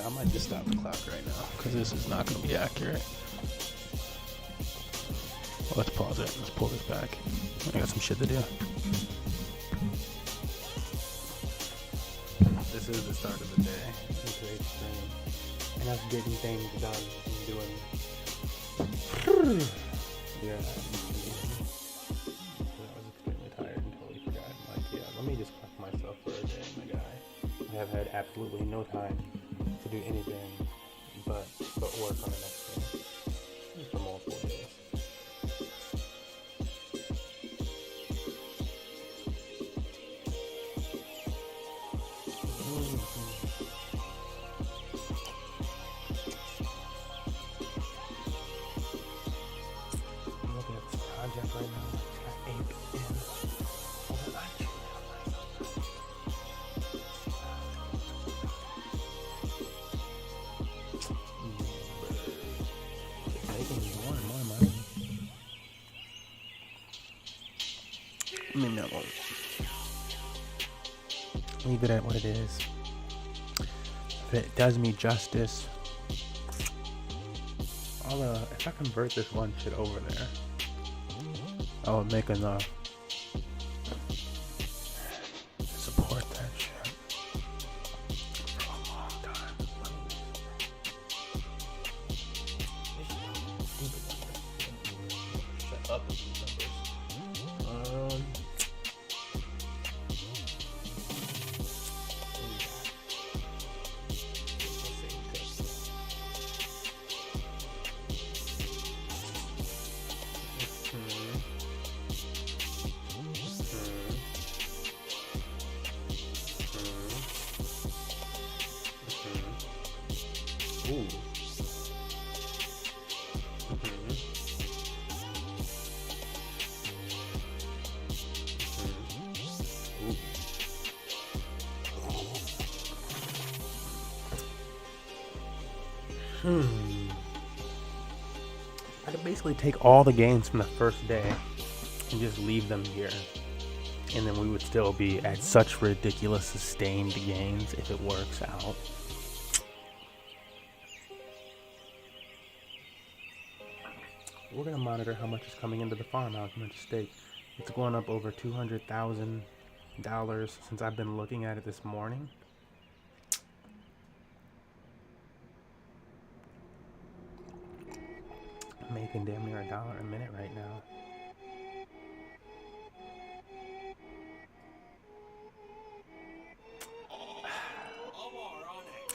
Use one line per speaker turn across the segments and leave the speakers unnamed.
I might just stop the clock right now because this is not going to be accurate. Let's pause it. Let's pull this back. I got some shit to do. This is the start of the day. It's very extreme. And I'm getting things done and doing. Yeah. I was extremely tired and totally forgot. Like, yeah, let me just clock myself for a day, my guy. I have had absolutely no time to do anything but work on the next thing for multiple days. I'm looking at this project right now. It's got 8 in. Maybe I won't. Leave it at what it is. If it does me justice, if I convert this one shit over there, I will make enough to support that shit for a long time. Shut up with these numbers. Ooh. I could basically take all the gains from the first day and just leave them here. And then we would still be at such ridiculous sustained gains if it works out. We're going to monitor how much is coming into the farmhouse, how much stake. It's going up over $200,000 since I've been looking at it this morning. I'm making damn near $1 a minute right now.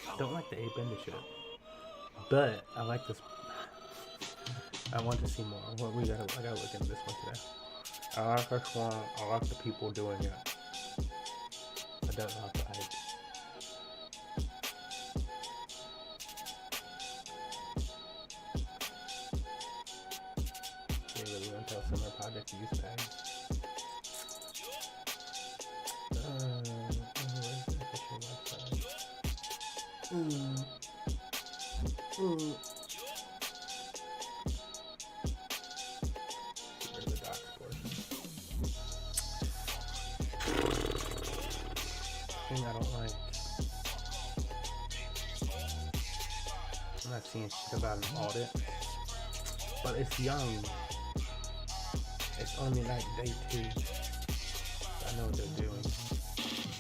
I don't like the ape into shit, but I like this. I want to see more. I gotta look into this one today. I like this one. I like the people doing it. I don't like the hype. They really want to tell some of our project to use tags. I don't like. I'm not seeing shit about an audit, but it's young. It's only like day 2. I know what they're doing,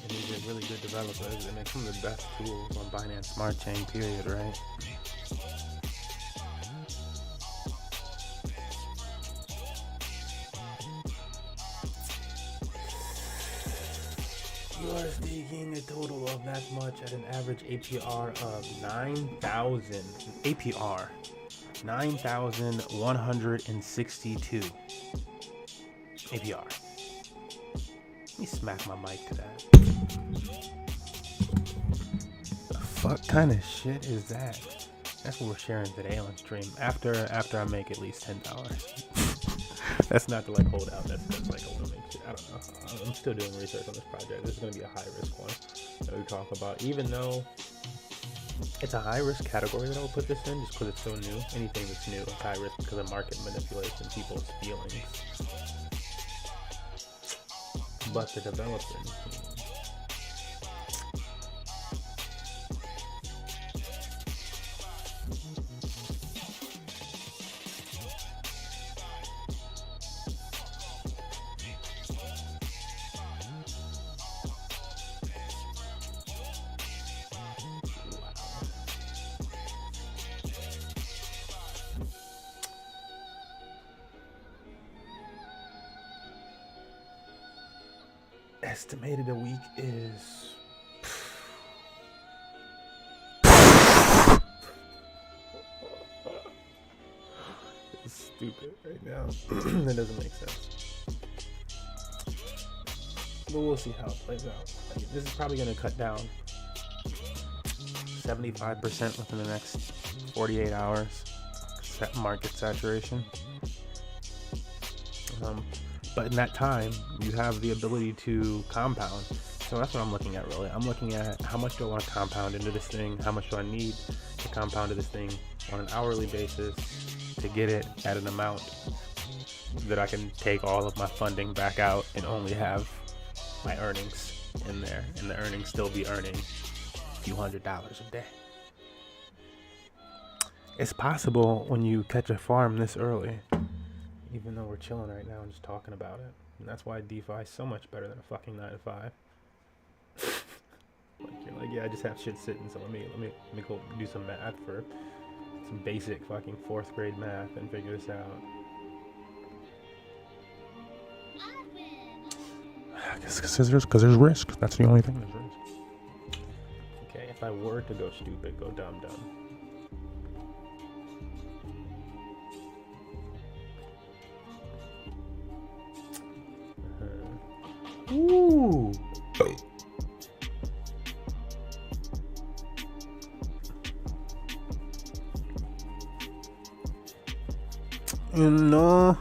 and these are really good developers, and it's some of the best tools on Binance Smart Chain. Period. Right? You are staking a total of that much at an average APR of 9,000. APR 9,162. APR. Let me smack my mic to that. The fuck kind of shit is that? That's what we're sharing today on stream. After I make at least $10. That's not to like hold out. That's like a little bit. don't know. I'm still doing research on this project. This is going to be a high risk one that we talk about, even though it's a high risk category that I would put this in just because it's so new. Anything that's new is high risk because of market manipulation, people's feelings. But the developing team, estimated a week is it's stupid right now. That doesn't make sense, but we'll see how it plays out. This is probably going to cut down 75% within the next 48 hours. Set market saturation. But in that time, you have the ability to compound. So that's what I'm looking at, really. I'm looking at how much do I want to compound into this thing? How much do I need to compound to this thing on an hourly basis to get it at an amount that I can take all of my funding back out and only have my earnings in there, and the earnings still be earning a few $100s a day. It's possible when you catch a farm this early, even though we're chilling right now and just talking about it. And that's why DeFi is so much better than a fucking 9 to 5. Like, you're like, yeah, I just have shit sitting, so let me go do some math for some basic fucking 4th grade math and figure this out. I guess because there's risk. That's the only thing, there's risk. Okay, if I were to go stupid, go dumb. Ooh. You know,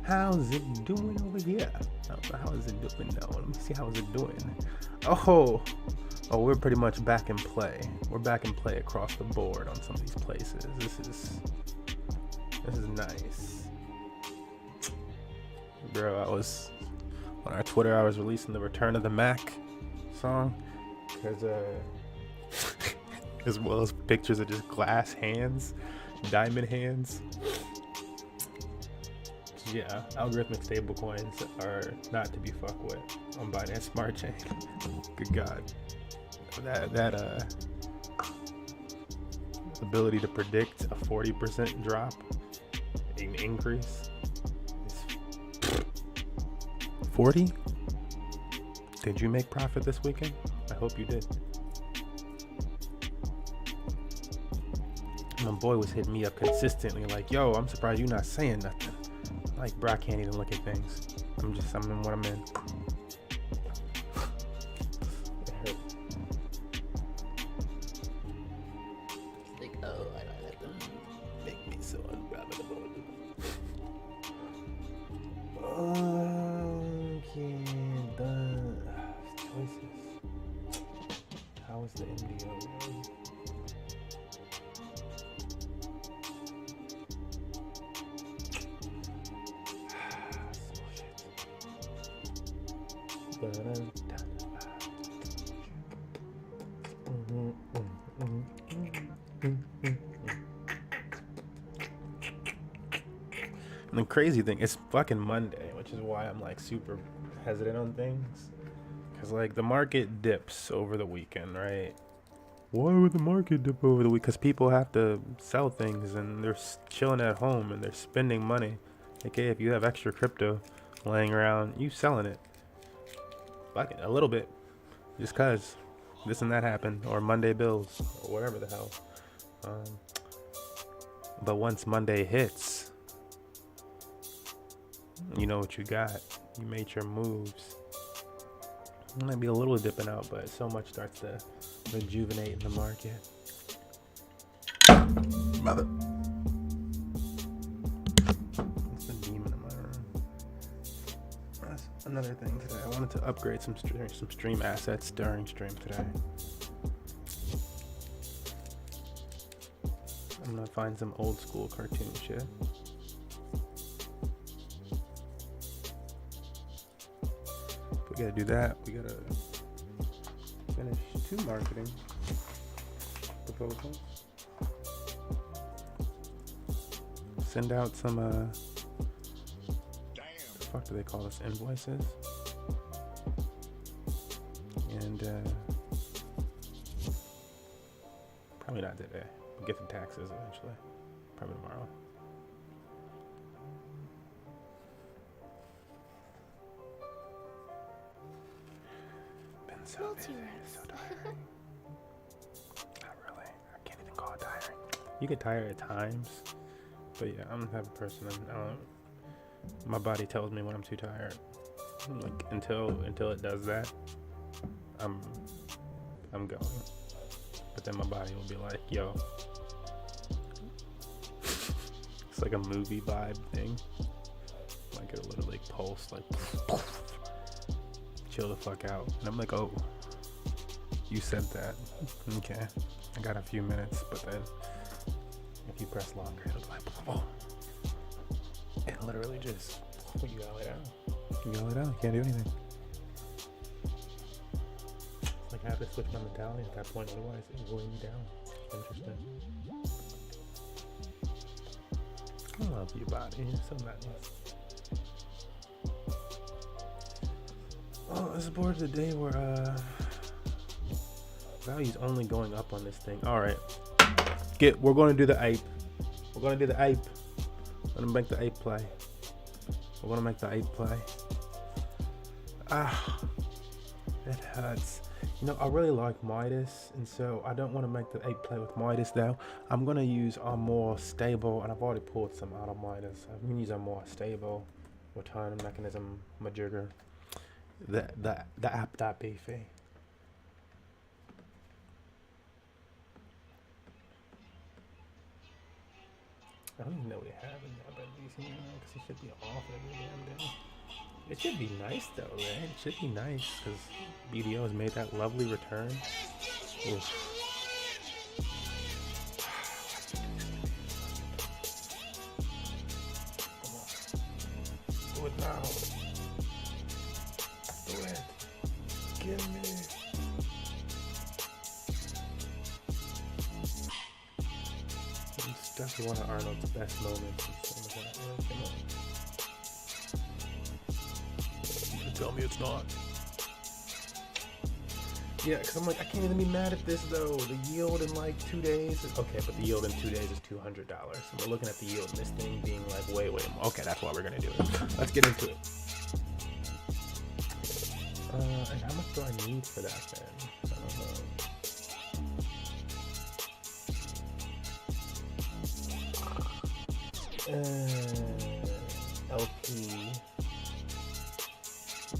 how's it doing over here? How is it doing now? Let me see, how is it doing? Oh, we're pretty much back in play. We're back in play across the board on some of these places. This is nice. Bro, I was on our Twitter, I was releasing the Return of the Mac song, because as well as pictures of just glass hands, diamond hands. Yeah, algorithmic stablecoins are not to be fucked with on Binance Smart Chain. Good God, that ability to predict a 40% drop, an increase. 40? Did you make profit this weekend? I hope you did. My boy was hitting me up consistently like, yo, I'm surprised you're not saying nothing. Like, bro, I can't even look at things. I'm in what I'm in. It hurt. Like, oh, I don't let them make me so unprofitable. Okay, the choices. How is the MDO going? And the crazy thing, it's fucking Monday, which is why I'm like super hesitant on things, because like the market dips over the weekend, right? Why would the market dip over the week? Because people have to sell things and they're chilling at home and they're spending money. Okay, if you have extra crypto laying around, you selling it. Fuck it, a little bit, just cause this and that happened, or Monday bills, or whatever the hell. But once Monday hits, you know what you got. You made your moves. It might be a little dipping out, but so much starts to rejuvenate in the market. Mother. It's the demon in my another thing today. I wanted to upgrade some stream assets during stream today. I'm gonna find some old school cartoon shit. We gotta do that. We gotta finish 2 marketing proposals. Send out some what the fuck do they call this? Invoices. And probably not today. We'll get the taxes eventually. Probably tomorrow. Been so busy, so tiring. Not really. I can't even call it tiring. You get tired at times, but yeah, I'm the type of person my body tells me when I'm too tired. Like until it does that, I'm going. But then my body will be like, yo. It's like a movie vibe thing. Like it'll literally pulse like chill the fuck out. And I'm like, oh, you said that. Okay. I got a few minutes, but then if you press longer, it'll be like, oh. And literally just, you gotta lay down. You gotta lay down, you can't do anything. It's like I have to switch my mentality at that point, otherwise it will weigh me down. Interesting. I love you, body. You're so nice. Oh, this is board of the day where value's only going up on this thing. Alright. We're gonna do the ape. We're gonna do the ape. We're gonna make the ape play. We're gonna make the ape play. Ah, it hurts. You know, I really like Midas, and so I don't want to make the ape play with Midas though. I'm gonna use our more stable, and I've already pulled some out of Midas. I'm gonna use a more stable return mechanism majigger. The app.beefy. I don't even know what they have in app.beefy now, because it should be off every damn day. It should be nice though, right? It should be nice because BDO has made that lovely return. Oof. Come on. Do it now. Do it. Give me. It's definitely one of Arnold's best moments. Tell me it's not. Yeah, because I'm like, I can't even be mad at this though. The yield in like 2 days. Okay, but the yield in 2 days is $200. And we're looking at the yield in this thing being like way more. Okay, that's why we're going to do it. Let's get into it. And how much do I need for that then? I don't know. LP.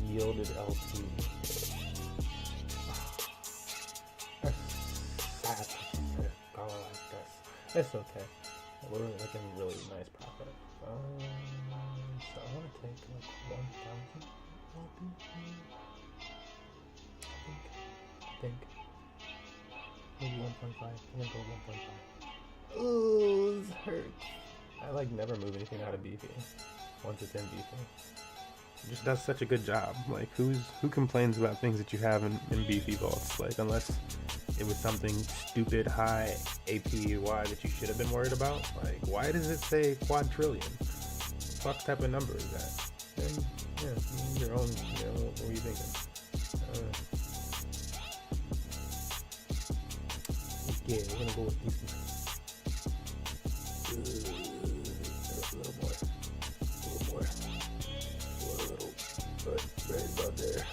Yielded LP. That's sad. God, that's okay. We're making really nice profit. So I want to take like 1,000 LP. I think maybe 1.5. I'm gonna go 1.5. Ooh, this hurts. I like never move anything out of beefy once it's in beefy. It just does such a good job. Like who complains about things that you have in beefy vaults? Like unless it was something stupid high APY that you should have been worried about. Like why does it say quadrillion? What type of number is that? And, yeah, your own. You know, what were you thinking? Yeah, we're gonna go with these. A little more. But right about there.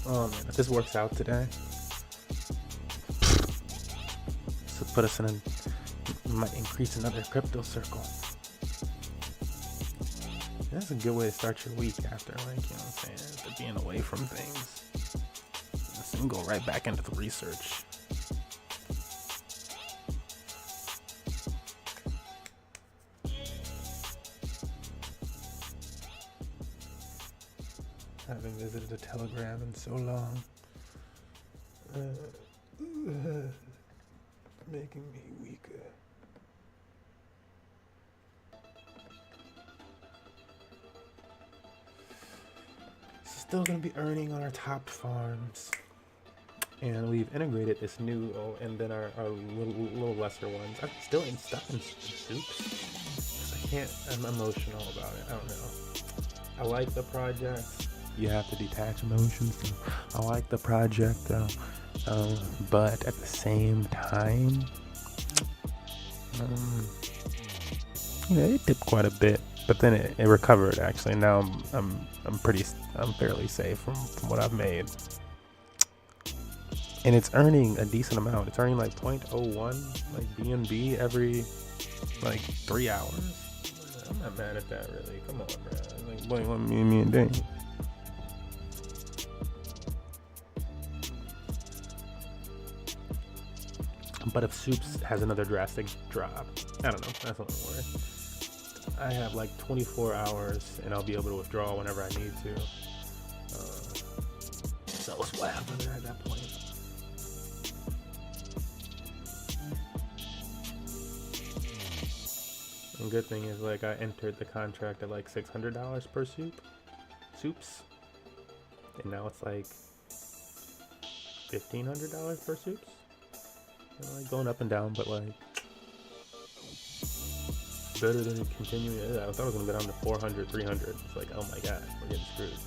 Oh man, if this works out today, this will put us might increase another crypto circle. That's a good way to start your week after, like, you know what I'm saying, after being away from things. Let me go right back into the research. I haven't visited a Telegram in so long. Making me weaker. Still gonna be earning on our top farms, and we've integrated this new and then our little lesser ones. I'm still stuck in soups. I can't. I'm emotional about it. I don't know. I like the project. You have to detach emotions. I like the project though, but at the same time, it dipped quite a bit. But then it recovered actually. Now I'm fairly safe from what I've made. And it's earning a decent amount. It's earning like 0.01 like BNB every like 3 hours. I'm not mad at that really. Come on, bro. Like boy, me and Dane. But if Soups has another drastic drop, I don't know. That's a little worry. I have like 24 hours and I'll be able to withdraw whenever I need to. So what's what happens at that point? And good thing is like I entered the contract at like $600 per soups. And now it's like $1,500 per soups. Like going up and down, but like better than continuing. I thought I was gonna go down to 400, 300. It's like, oh my god, we're getting screwed.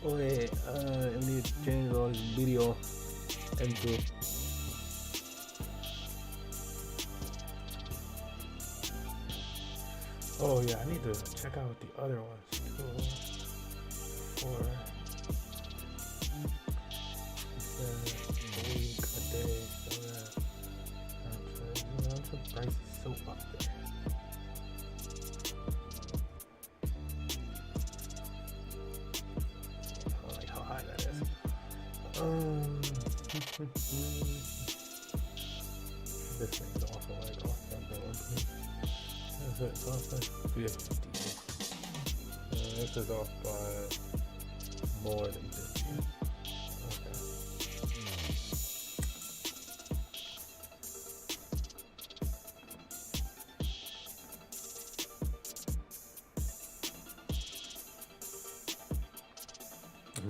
Wait, I need to change all this video into. Oh yeah, I need to check out the other ones too. For a week, a day, so that the price is so up there. I don't like how high that is. This thing's also like off tempo. It's off like 50. This is off by more than 50.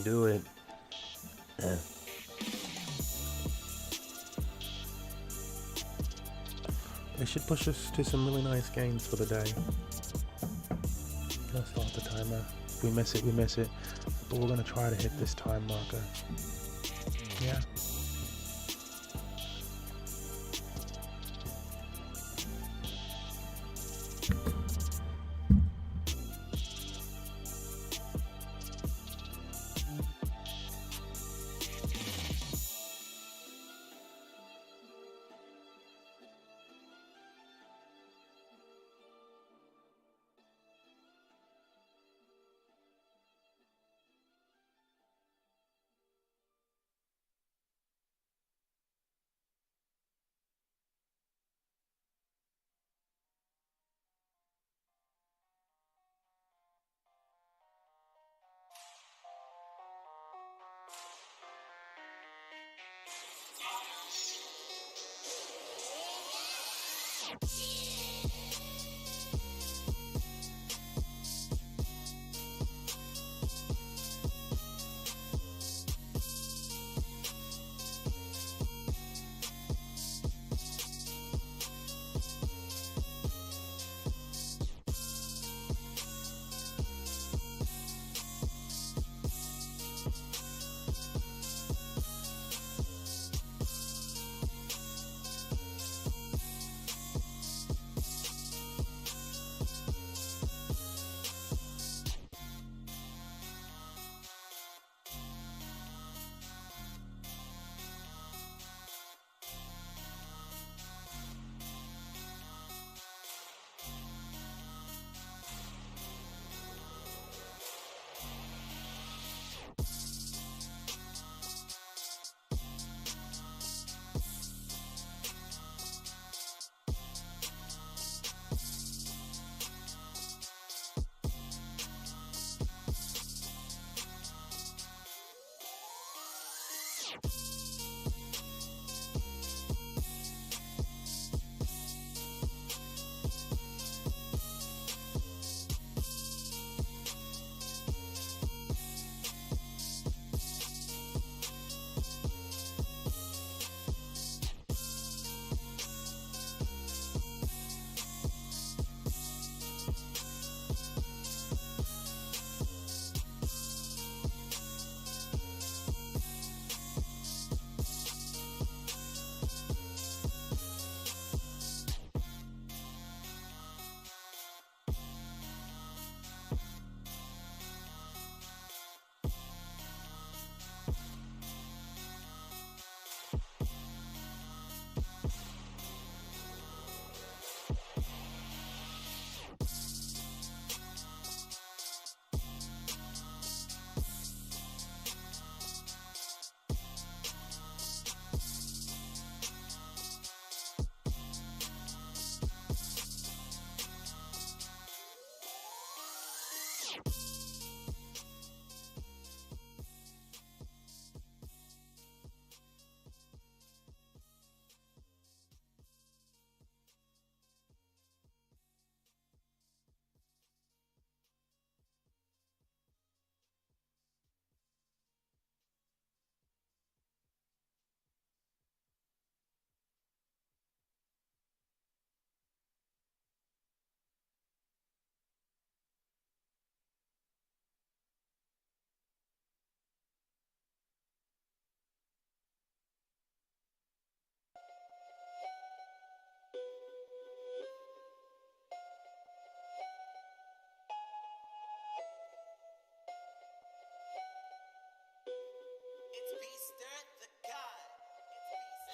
Do it. They should push us to some really nice games for the day. Let's start the timer. If we miss it, we miss it. But we're gonna try to hit this time marker. Yeah.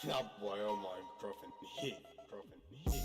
Ja, boy, oh my, prophet hit, prophet hit.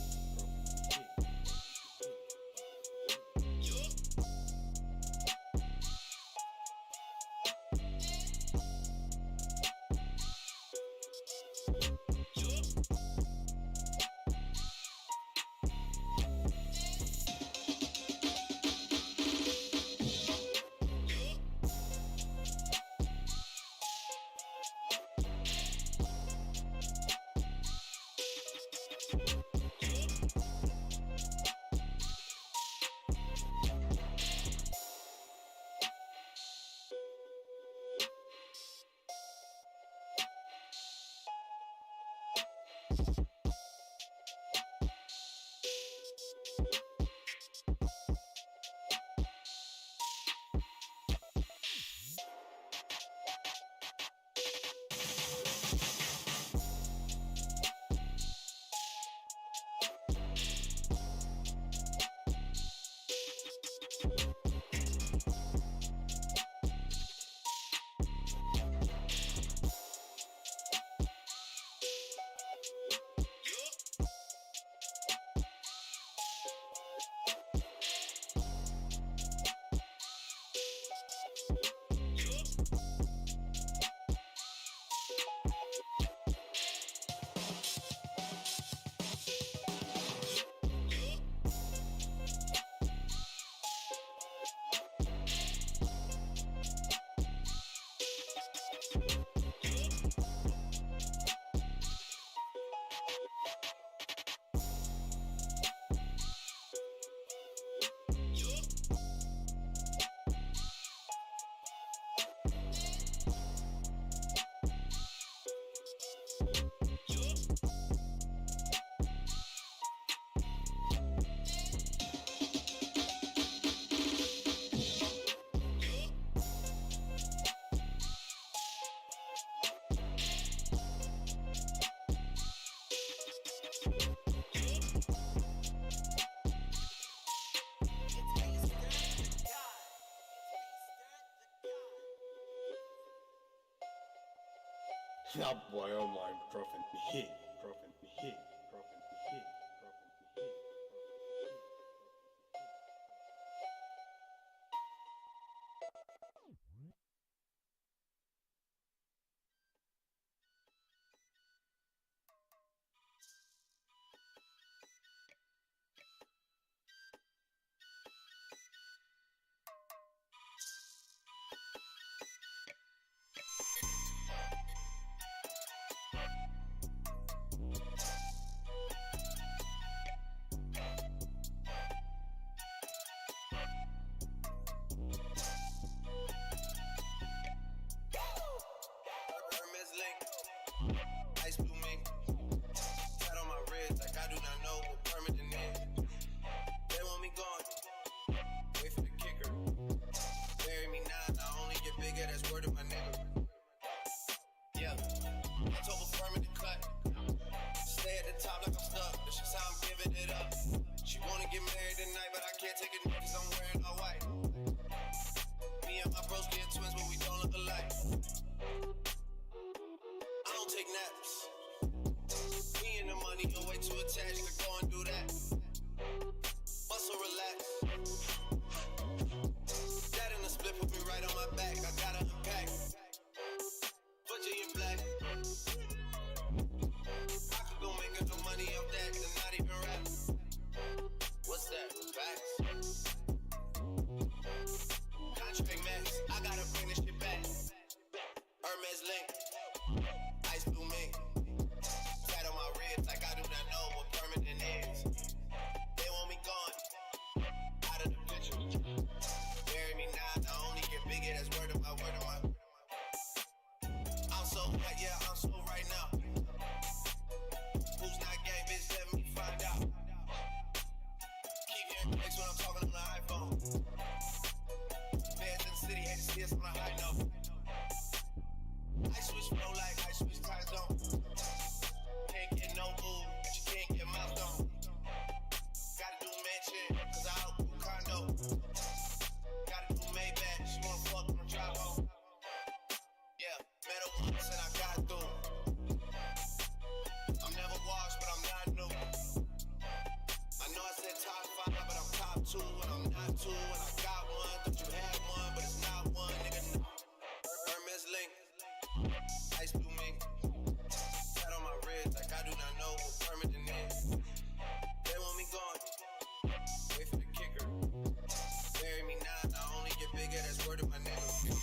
Ja, boy, oh my, prophet hit, prophet hit, prophet hit, prophet hit.
Yeah, October firm in the cut. Stay at the top like I'm stuck. That's just how I'm giving it up. She wanna get married tonight, but I can't take it cause I'm wearing all white. Me and my bros get twins, but we don't look alike. I don't take naps. We in the money, no way too attached to go and do that. Muscle relax. That in the split put me right on my back. I gotta unpack. Virginia black. I could go make no money off that, and not even rap. What's that? Facts. Contract max. I gotta bring this shit back. Hermes link. Ice blue mink. Tat on my ribs like I do not know what permanent is. They want me gone. Out of the picture. Bury me now. I only get bigger. That's word of my word of my. I'm so hot, yeah, I'm so right now. Who's not gang, bitch, let me find out. Keep hearing clicks when I'm talking on the iPhone. Fans in the city hate to see us on a high note. I switch flow like I switch time zone. Can't get no move, but you can't get my zone. Gotta do mansion, cause I outgrew condo. Gotta do Maybach, she wanna fuck when I drive home. Yeah, met her once and I got through. I'm never washed, but I'm not new. I know I said top 5, but I'm top 2, and I'm not 2, and I got one. Thought you had one, but it's not one, nigga. No. Hermes link, ice blue mink. Tat on my wrist like I do not know what permanent is. They want me gone. Wait for the kicker. Bury me now. I only get bigger. That's word of my nigga.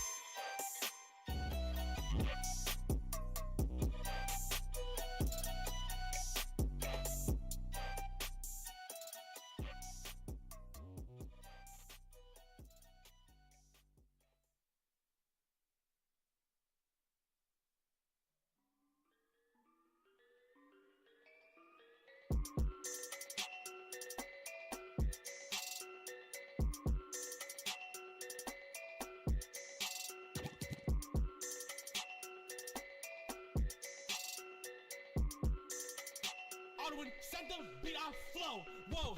Alderman, set the beat off flow. Whoa.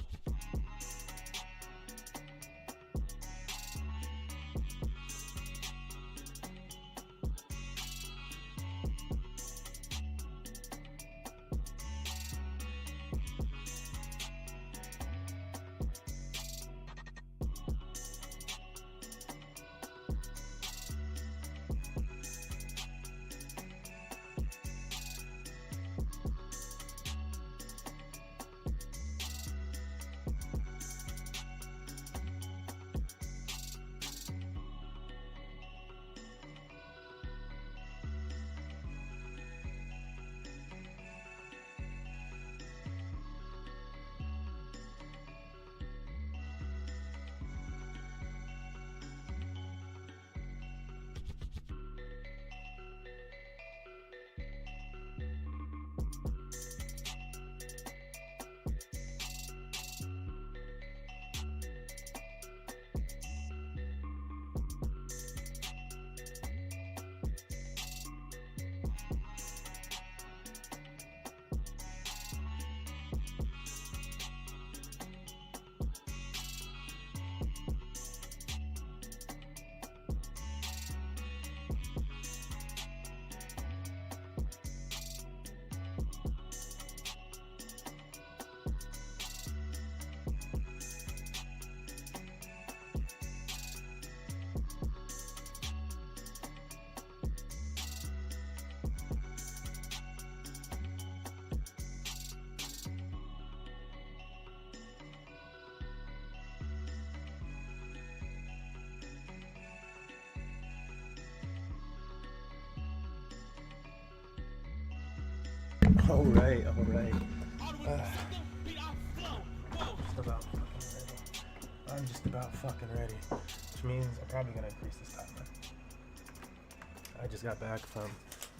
All right.
Alderman, set the beat off flow. Whoa.
Just about fucking ready. I'm just about fucking ready, which means I'm probably gonna increase this timer. I just got back from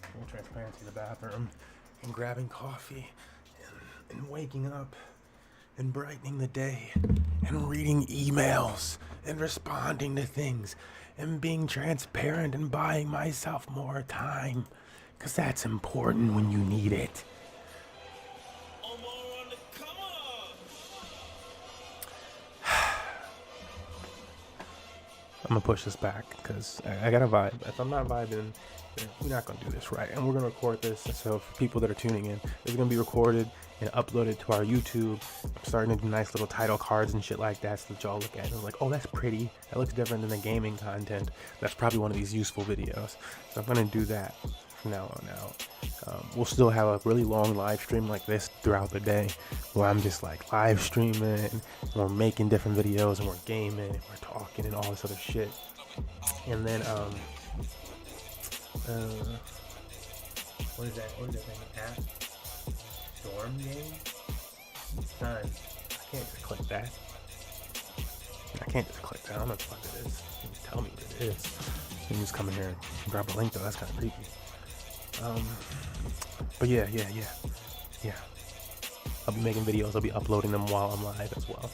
full transparency, the bathroom, and grabbing coffee, and waking up, and brightening the day, and reading emails, and responding to things, and being transparent, and buying myself more time. Cause that's important when you need it. I'm gonna push this back because I gotta vibe. If I'm not vibing, then we're not gonna do this right. And we're gonna record this. So for people that are tuning in, it's gonna be recorded and uploaded to our YouTube. I'm starting to do nice little title cards and shit like that so that y'all look at it and like, oh, that's pretty. That looks different than the gaming content. That's probably one of these useful videos. So I'm gonna do that from now on out. We'll still have a really long live stream like this throughout the day where I'm just like live streaming and we're making different videos and we're gaming and we're talking and all this other shit. And then what is that thing? App? Storm game? Son, I can't just click that. I can't just click that. I don't know what the fuck it is. You can tell me what it is. You can just come in here and grab a link though. That's kind of creepy. But yeah. I'll be making videos. I'll be uploading them while I'm live as well.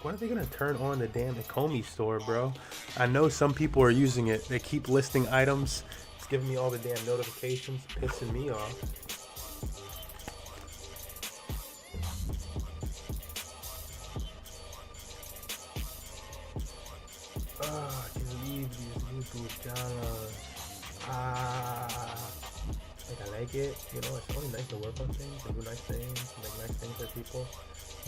When are they gonna turn on the damn Ecomi store, bro? I know some people are using it. They keep listing items. It's giving me all the damn notifications, pissing me off. Oh, I can leave these YouTube channels. Like I like it. You know, it's only nice to work on things and do nice things, make nice things for people.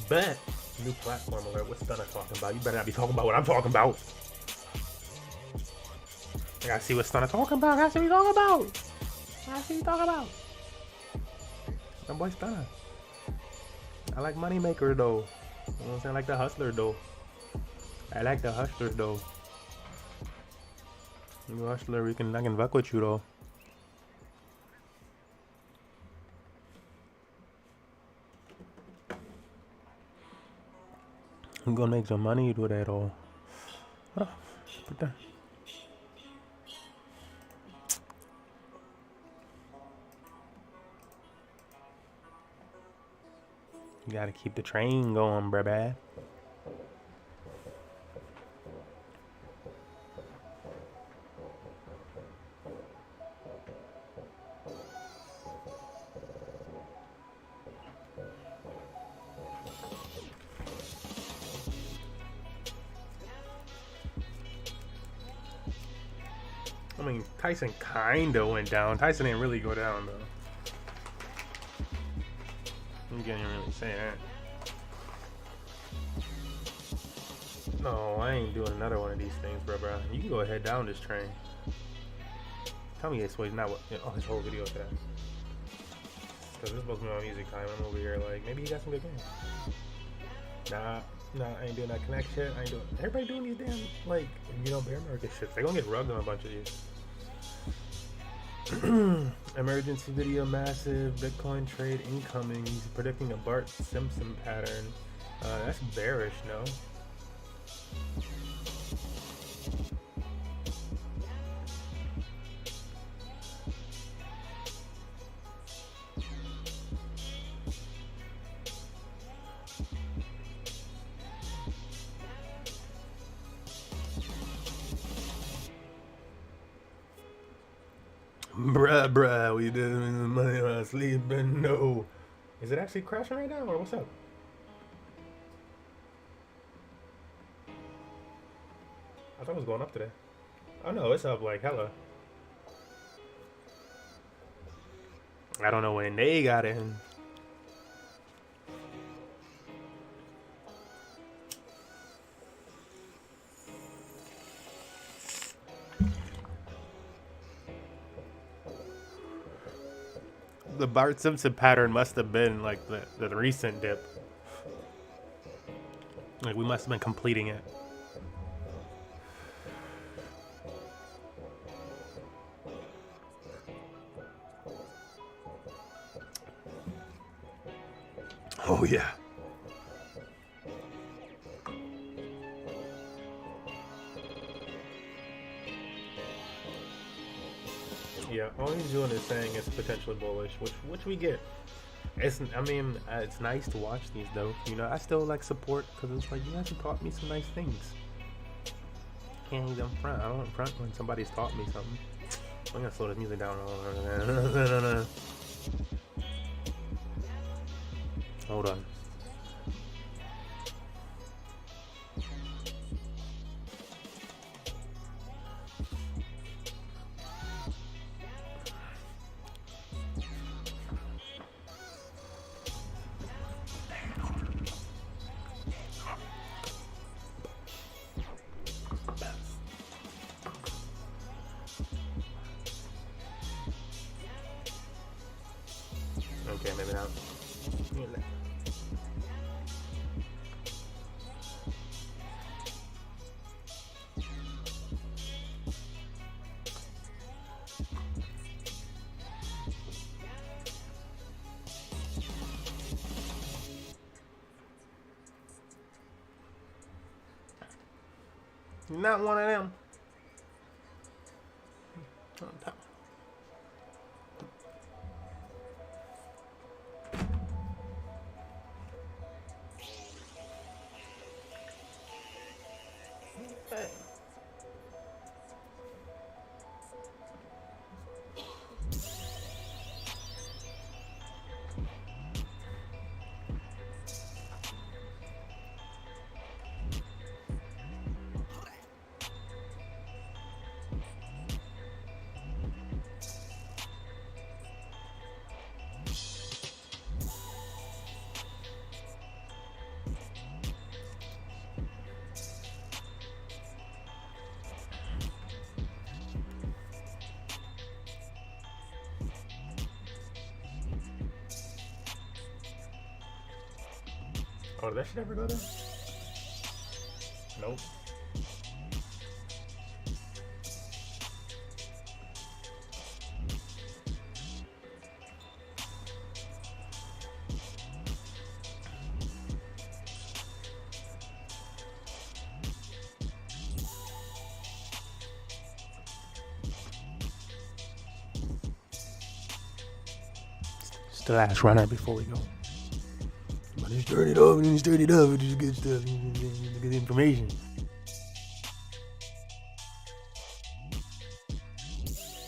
But new platform alert. What's Stunner talking about? You better not be talking about what I'm talking about. I gotta see what Stunner talking about. I gotta see what he's talking about. I gotta see what he's talking about. My boy Stunner. I like Moneymaker though. You know what I'm saying? I like the hustler though. I like the hustler though. You hustler, I can fuck with you though. I'm gonna make some money with that all. Oh, put that. You gotta keep the train going, bruh. I mean, Tyson kinda went down. Tyson didn't really go down though. You can't even really say that. No, I ain't doing another one of these things, bro. You can go ahead down this train. Tell me this way, not what. Oh, his whole video to that. Because this is supposed to be my music time. I'm over here like, maybe he got some good games. Nah, I ain't doing that connect shit. I ain't doing. Everybody doing these damn like, you know, bear market shit. They gonna get rugged on a bunch of these. Emergency video massive Bitcoin trade incoming. He's predicting a Bart Simpson pattern. That's bearish, no? Bruh, we doing the money while sleeping? No. Is it actually crashing right now, or what's up? I thought it was going up today. Oh no, it's up like hella. I don't know when they got in. The Bart Simpson pattern must have been like the recent dip. Like we must have been completing it. Oh yeah. Yeah, all he's doing is saying it's potentially bullish, which we get. It's it's nice to watch these though. You know, I still like support because it's like you guys have taught me some nice things. Can't even front. I don't front when somebody's taught me something. I'm gonna slow this music down. Hold on. Okay, maybe not. Not one of them. Oh, did that shit ever go there? Nope. It's the last runner before we go. But it's stirred it up and then stirred it up. It's just good stuff. Good information.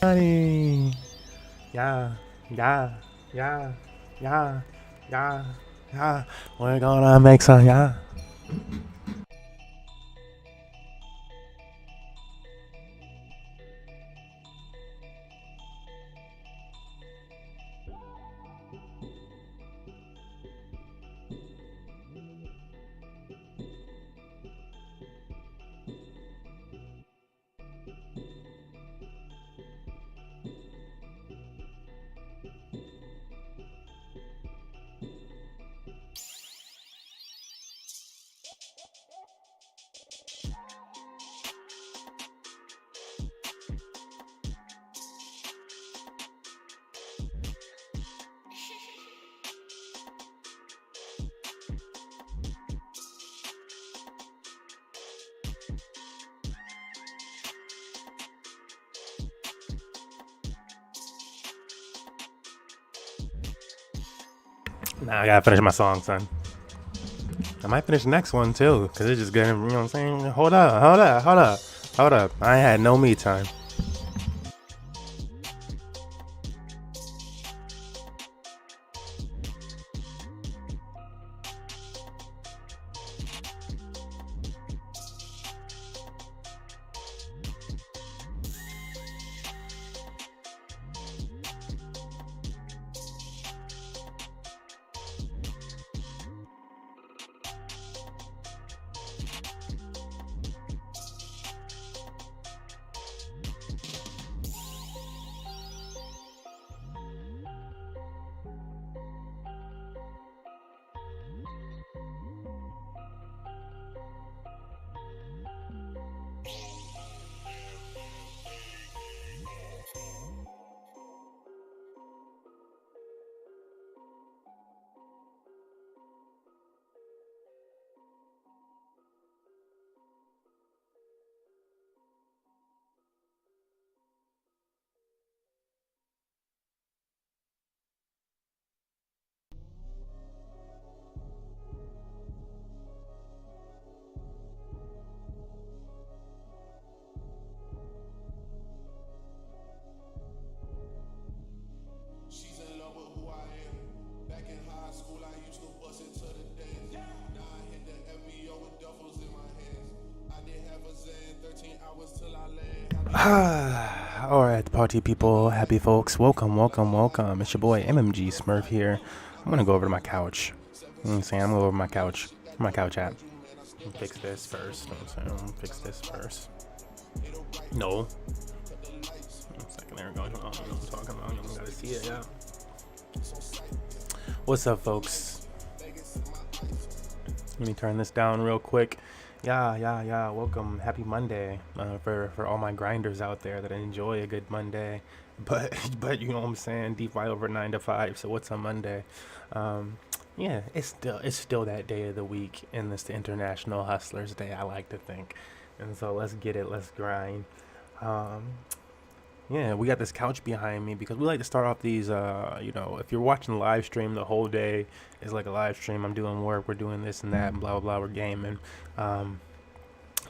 Honey. Yeah. We're gonna make some, yeah. Nah, I gotta finish my song, son. I might finish the next one too, cause it's just getting, you know what I'm saying? Hold up. I had no me time. All right, party people, happy folks, welcome. It's your boy MMG Smurf here. I'm gonna go over to my couch. You know what I'm saying? I'm gonna go over to my couch. My couch app. Fix this first. You know what I'm saying? Fix this first. No. 1 second, there we go. I don't know what I'm talking about. You don't gotta see it, yeah. What's up, folks? Let me turn this down real quick. Yeah. Welcome. Happy Monday for all my grinders out there that enjoy a good Monday. But you know what I'm saying? DeFi over 9 to 5. So what's on Monday? Yeah, it's still that day of the week, and it's the International Hustlers Day, I like to think. And so let's get it. Let's grind. Yeah, we got this couch behind me because we like to start off these, if you're watching the live stream, the whole day is like a live stream. I'm doing work, we're doing this and that, and blah, blah, blah, we're gaming,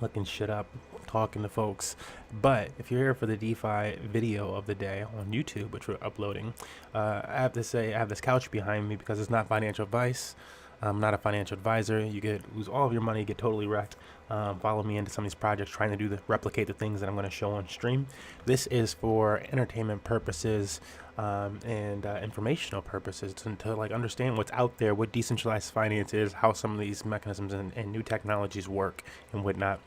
looking shit up, talking to folks. But if you're here for the DeFi video of the day on YouTube, which we're uploading, I have to say I have this couch behind me because it's not financial advice. I'm not a financial advisor. You lose all of your money, get totally wrecked. Follow me into some of these projects trying to replicate the things that I'm going to show on stream. This is for entertainment purposes and informational purposes to like understand what's out there, what decentralized finance is, how some of these mechanisms and new technologies work and whatnot.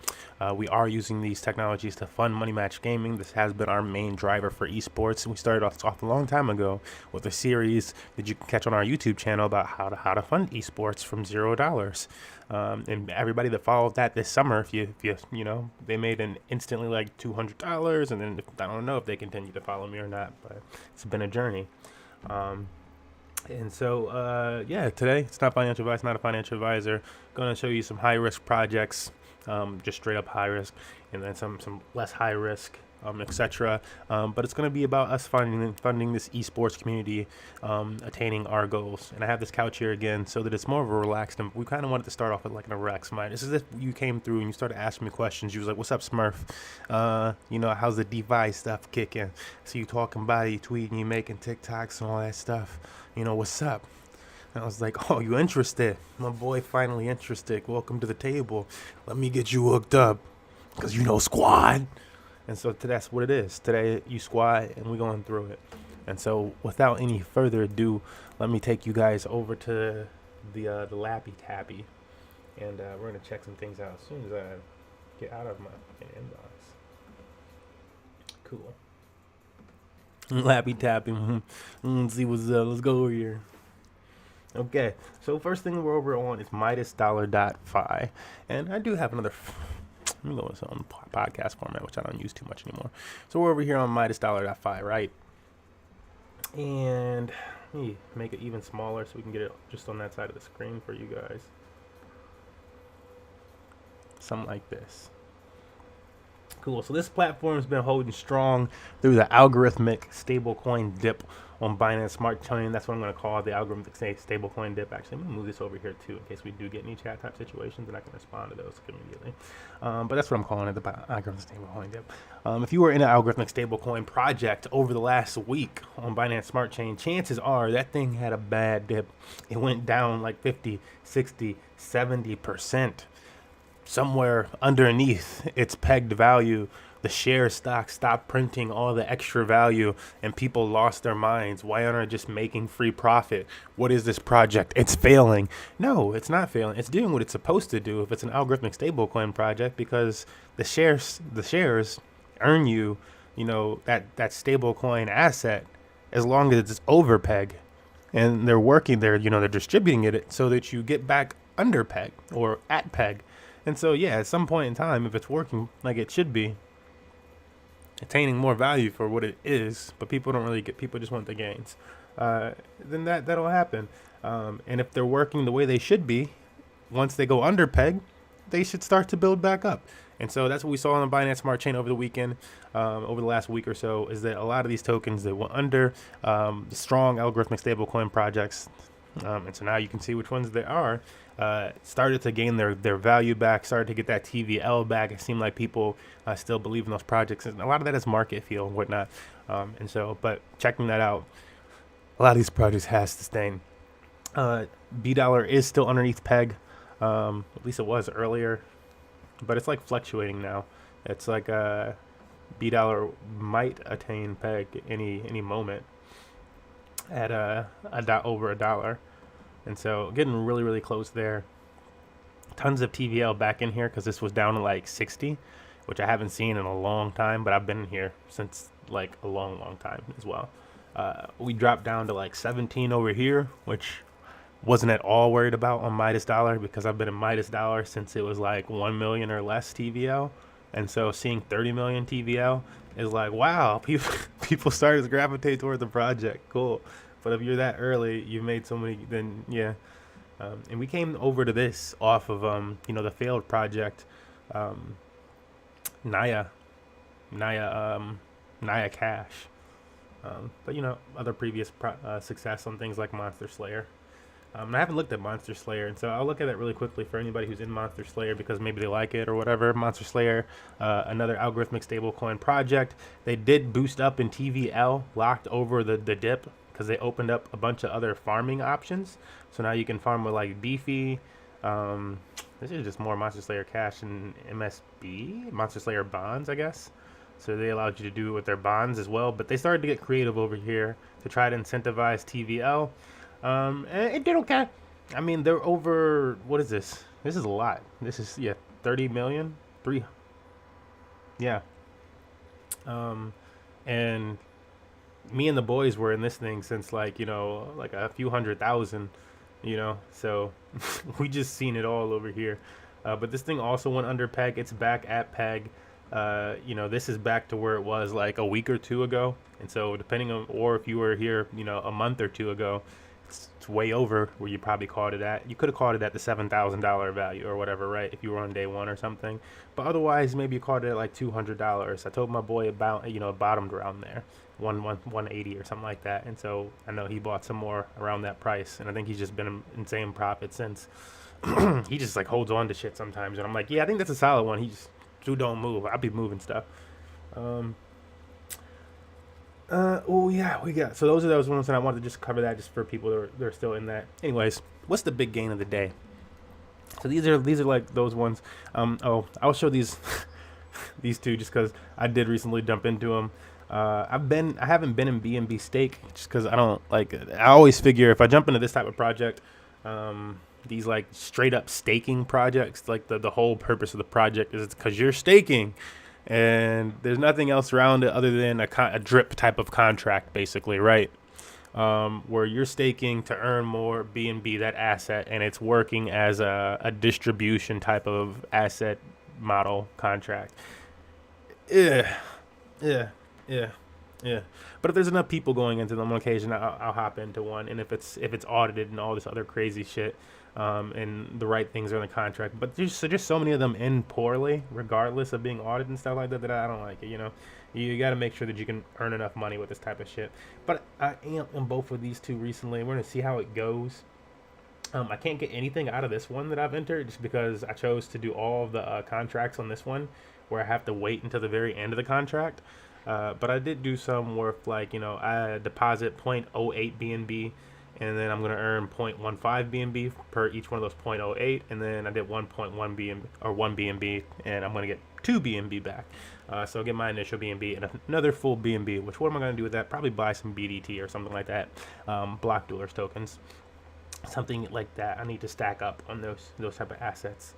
We are using these technologies to fund money match gaming. This has been our main driver for esports. We started off a long time ago with a series that you can catch on our YouTube channel about how to fund esports from $0. And everybody that followed that this summer, if you they made an instantly like $200, and then I don't know if they continue to follow me or not, but it's been a journey. And so today it's not financial advice, not a financial advisor. Going to show you some high risk projects, just straight up high risk, and then some less high risk, etc. But it's going to be about us funding this esports community, attaining our goals. And I have this couch here again so that it's more of a relaxed, and we kind of wanted to start off with like an relaxed mind. This is if you came through and you started asking me questions. You was like, what's up, Smurf? How's the DeFi stuff kicking? So you talking about it, you tweeting, you making TikToks and all that stuff. What's up? And I was like, oh, you interested? My boy finally interested. Welcome to the table. Let me get you hooked up. Because squad. And so that's what it is. Today, you squad, and we're going through it. And so without any further ado, let me take you guys over to the Lappy Tappy. And we're going to check some things out as soon as I get out of my fucking inbox. Cool. Lappy Tappy. Let's see what's up. Let's go over here. Okay. So first thing we're over on is MidasDollar.fi. And I do have another... Let me go with some podcast format, which I don't use too much anymore. So we're over here on MidasDollar.fi, right? And let me make it even smaller so we can get it just on that side of the screen for you guys. Something like this. Cool. So this platform's been holding strong through the algorithmic stablecoin dip on Binance Smart Chain. That's what I'm going to call the algorithmic stablecoin dip. Actually, I'm going to move this over here too in case we do get any chat type situations, and I can respond to those immediately. But that's what I'm calling it, the algorithmic stablecoin dip. If you were in an algorithmic stablecoin project over the last week on Binance Smart Chain, chances are that thing had a bad dip. It went down like 50, 60, 70%. Somewhere underneath its pegged value, the share stock stopped printing all the extra value and people lost their minds. Why aren't I just making free profit? What is this project? It's failing. No, it's not failing. It's doing what it's supposed to do if it's an algorithmic stablecoin project, because the shares earn you, that stablecoin asset as long as it's over peg, and they're distributing it so that you get back under peg or at peg. And so, at some point in time, if it's working like it should be, attaining more value for what it is, but people just want the gains, then that'll happen. And if they're working the way they should be, once they go under peg, they should start to build back up. And so that's what we saw on the Binance Smart Chain over the weekend, over the last week or so, is that a lot of these tokens that went under the strong algorithmic stablecoin projects, and so now you can see which ones they are, started to gain their value back, started to get that TVL back. It seemed like people still believe in those projects, and a lot of that is market feel and whatnot. But checking that out, a lot of these projects has sustained. $B is still underneath peg, at least it was earlier. but it's like fluctuating now. It's like B dollar might attain peg any moment at over $1, and so getting really close there. Tons of TVL back in here because this was down to like 60, which I haven't seen in a long time, but I've been in here since like a long time as well. We dropped down to like 17 over here, which wasn't at all worried about on Midas Dollar because I've been in Midas Dollar since it was like 1 million or less TVL. And so seeing 30 million TVL is like, wow, people started to gravitate towards the project. Cool. But if you're that early, you made so many, then yeah. And we came over to this off of, the failed project, Naya Cash. But, other previous success on things like Monster Slayer. And I haven't looked at Monster Slayer, and so I'll look at it really quickly for anybody who's in Monster Slayer because maybe they like it or whatever. Monster Slayer, another algorithmic stablecoin project. They did boost up in TVL, locked over the dip because they opened up a bunch of other farming options. So now you can farm with like Defi. This is just more Monster Slayer Cash and MSB, Monster Slayer bonds, I guess. So they allowed you to do it with their bonds as well. But they started to get creative over here to try to incentivize TVL. And it did okay. I mean, they're over, what is this? This is a lot. This is, 30 million? Yeah. And me and the boys were in this thing since like a few 100,000, so we just seen it all over here. But this thing also went under peg. It's back at peg. This is back to where it was like a week or two ago. And so depending on, or if you were here, a month or two ago, it's way over where you probably caught it at. You could have caught it at the $7,000 value or whatever, right? If you were on day one or something. But otherwise, maybe you caught it at like $200. I told my boy about, it bottomed around there, 180 or something like that. And so I know he bought some more around that price. And I think he's just been in insane profit since. He just like holds on to shit sometimes. And I'm like, yeah, I think that's a solid one. He just don't move. I'll be moving stuff. We got, so those are those ones, and I wanted to just cover that just for people that are still in that. Anyways, what's the big gain of the day? So these are like those ones. I'll show these these two just because I did recently jump into them. I haven't been in BNB stake just because I don't like it. I always figure if I jump into this type of project, these like straight up staking projects, like the whole purpose of the project is because you're staking. And there's nothing else around it other than a drip type of contract, basically, right? Where you're staking to earn more BNB, that asset, and it's working as a distribution type of asset model contract. Yeah. But if there's enough people going into them on occasion, I'll hop into one. And if it's audited and all this other crazy shit, and the right things are in the contract, but there's just so many of them end poorly, regardless of being audited and stuff like that, that I don't like it. You got to make sure that you can earn enough money with this type of shit. But I am in both of these two recently. We're gonna see how it goes. I can't get anything out of this one that I've entered just because I chose to do all of the contracts on this one, where I have to wait until the very end of the contract. But I did do some worth like I deposit 0.08 BNB. And then I'm going to earn 0.15 BNB per each one of those 0.08. And then I did 1.1 BNB or 1 BNB. And I'm going to get 2 BNB back. So I'll get my initial BNB and another full BNB. Which, what am I going to do with that? Probably buy some BDT or something like that. Block dealers tokens. Something like that. I need to stack up on those type of assets.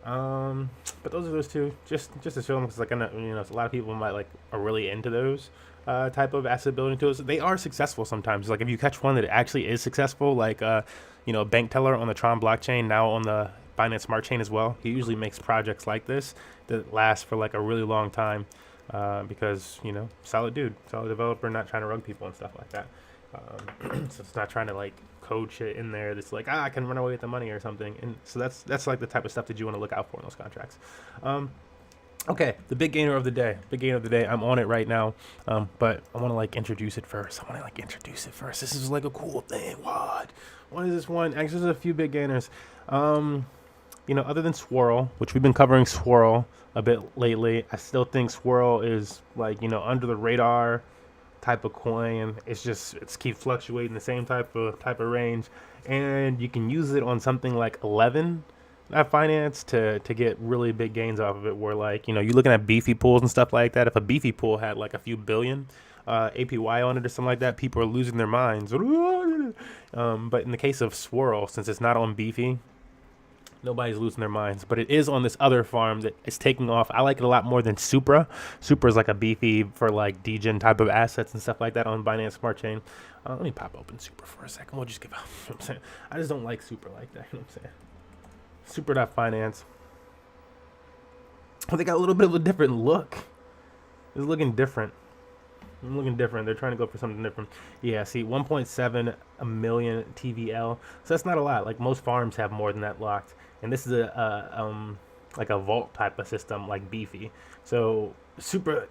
But those are those two. Just to show them, because like I know, a lot of people are really into those type of asset building tools. They are successful sometimes. Like if you catch one that actually is successful, like Bank Teller on the Tron blockchain, now on the Binance Smart Chain as well. He usually makes projects like this that last for like a really long time because solid dude, solid developer, not trying to rug people and stuff like that. So it's not trying to like code shit in there that's like I can run away with the money or something. And so that's like the type of stuff that you want to look out for in those contracts. Okay, the big gainer of the day. I'm on it right now, but I want to introduce it first. This is like a cool thing. What is this one? Actually, there's a few big gainers. Other than Swirl, which we've been covering Swirl a bit lately, I still think Swirl is under the radar type of coin. It's keep fluctuating the same type of range, and you can use it on something like 11 finance to get really big gains off of it. Where like you're looking at beefy pools and stuff like that. If a beefy pool had like a few billion APY on it or something like that, people are losing their minds. But in the case of Swirl, since it's not on beefy, nobody's losing their minds. But it is on this other farm that is taking off. I like it a lot more than Supra. Supra is like a beefy for like degen type of assets and stuff like that on Binance Smart Chain. Let me pop open Supra for a second. We'll just give out. You know what I'm saying? I just don't like Supra like that. You know what I'm saying? Super.finance. Oh, they got a little bit of a different look. It's looking different. They're trying to go for something different. Yeah, see, 1.7 million TVL. So that's not a lot. Like most farms have more than that locked. And this is like a vault type of system, like beefy. So super,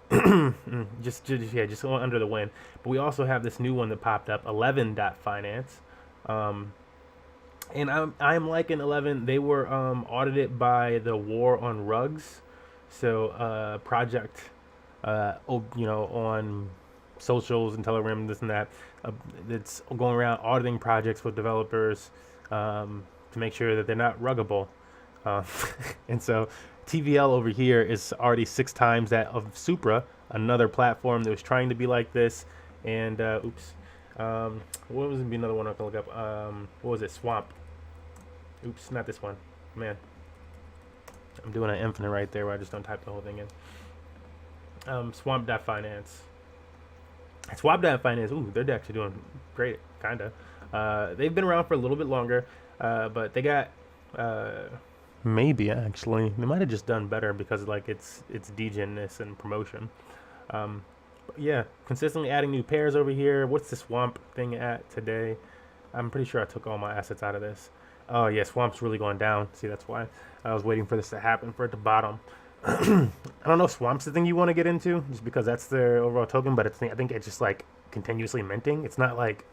just going under the wind. But we also have this new one that popped up, 11.finance. And I'm liking 11. They were audited by the War on Rugs, so project, on socials and Telegram, this and that. It's going around auditing projects with developers to make sure that they're not ruggable. And so TVL over here is already 6 times that of Supra, another platform that was trying to be like this. And what was another one I can look up? What was it? Swamp. Oops, not this one. Man, I'm doing an infinite right there where I just don't type the whole thing in. Swamp.finance. Swamp.finance. Ooh, they're actually doing great, kinda. They've been around for a little bit longer, but they got maybe actually they might have just done better because like it's degenness and promotion. Yeah, consistently adding new pairs over here. What's the Swamp thing at today? I'm pretty sure I took all my assets out of this. Oh yeah, Swamp's really going down. See, that's why I was waiting for this to happen, for it to bottom. I don't know if Swamp's the thing you want to get into, just because that's their overall token, but I think it's just like continuously minting. It's not like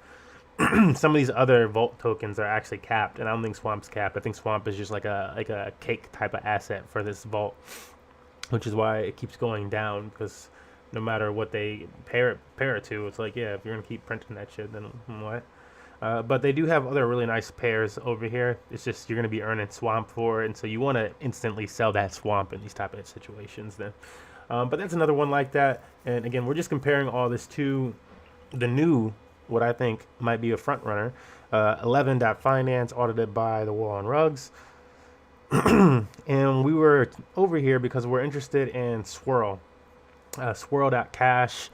some of these other vault tokens are actually capped, and I don't think Swamp's capped. I think Swamp is just like a cake type of asset for this vault, which is why it keeps going down, because no matter what they pair it to, it's like, yeah, if you're gonna keep printing that shit, then what? But they do have other really nice pairs over here. It's just you're going to be earning Swamp for it, and so you want to instantly sell that Swamp in these type of situations then. But that's another one like that. And again, we're just comparing all this to the new, what I think might be a front runner, 11.finance, audited by the War on Rugs. And we were over here because we're interested in Swirl. Swirl.cash,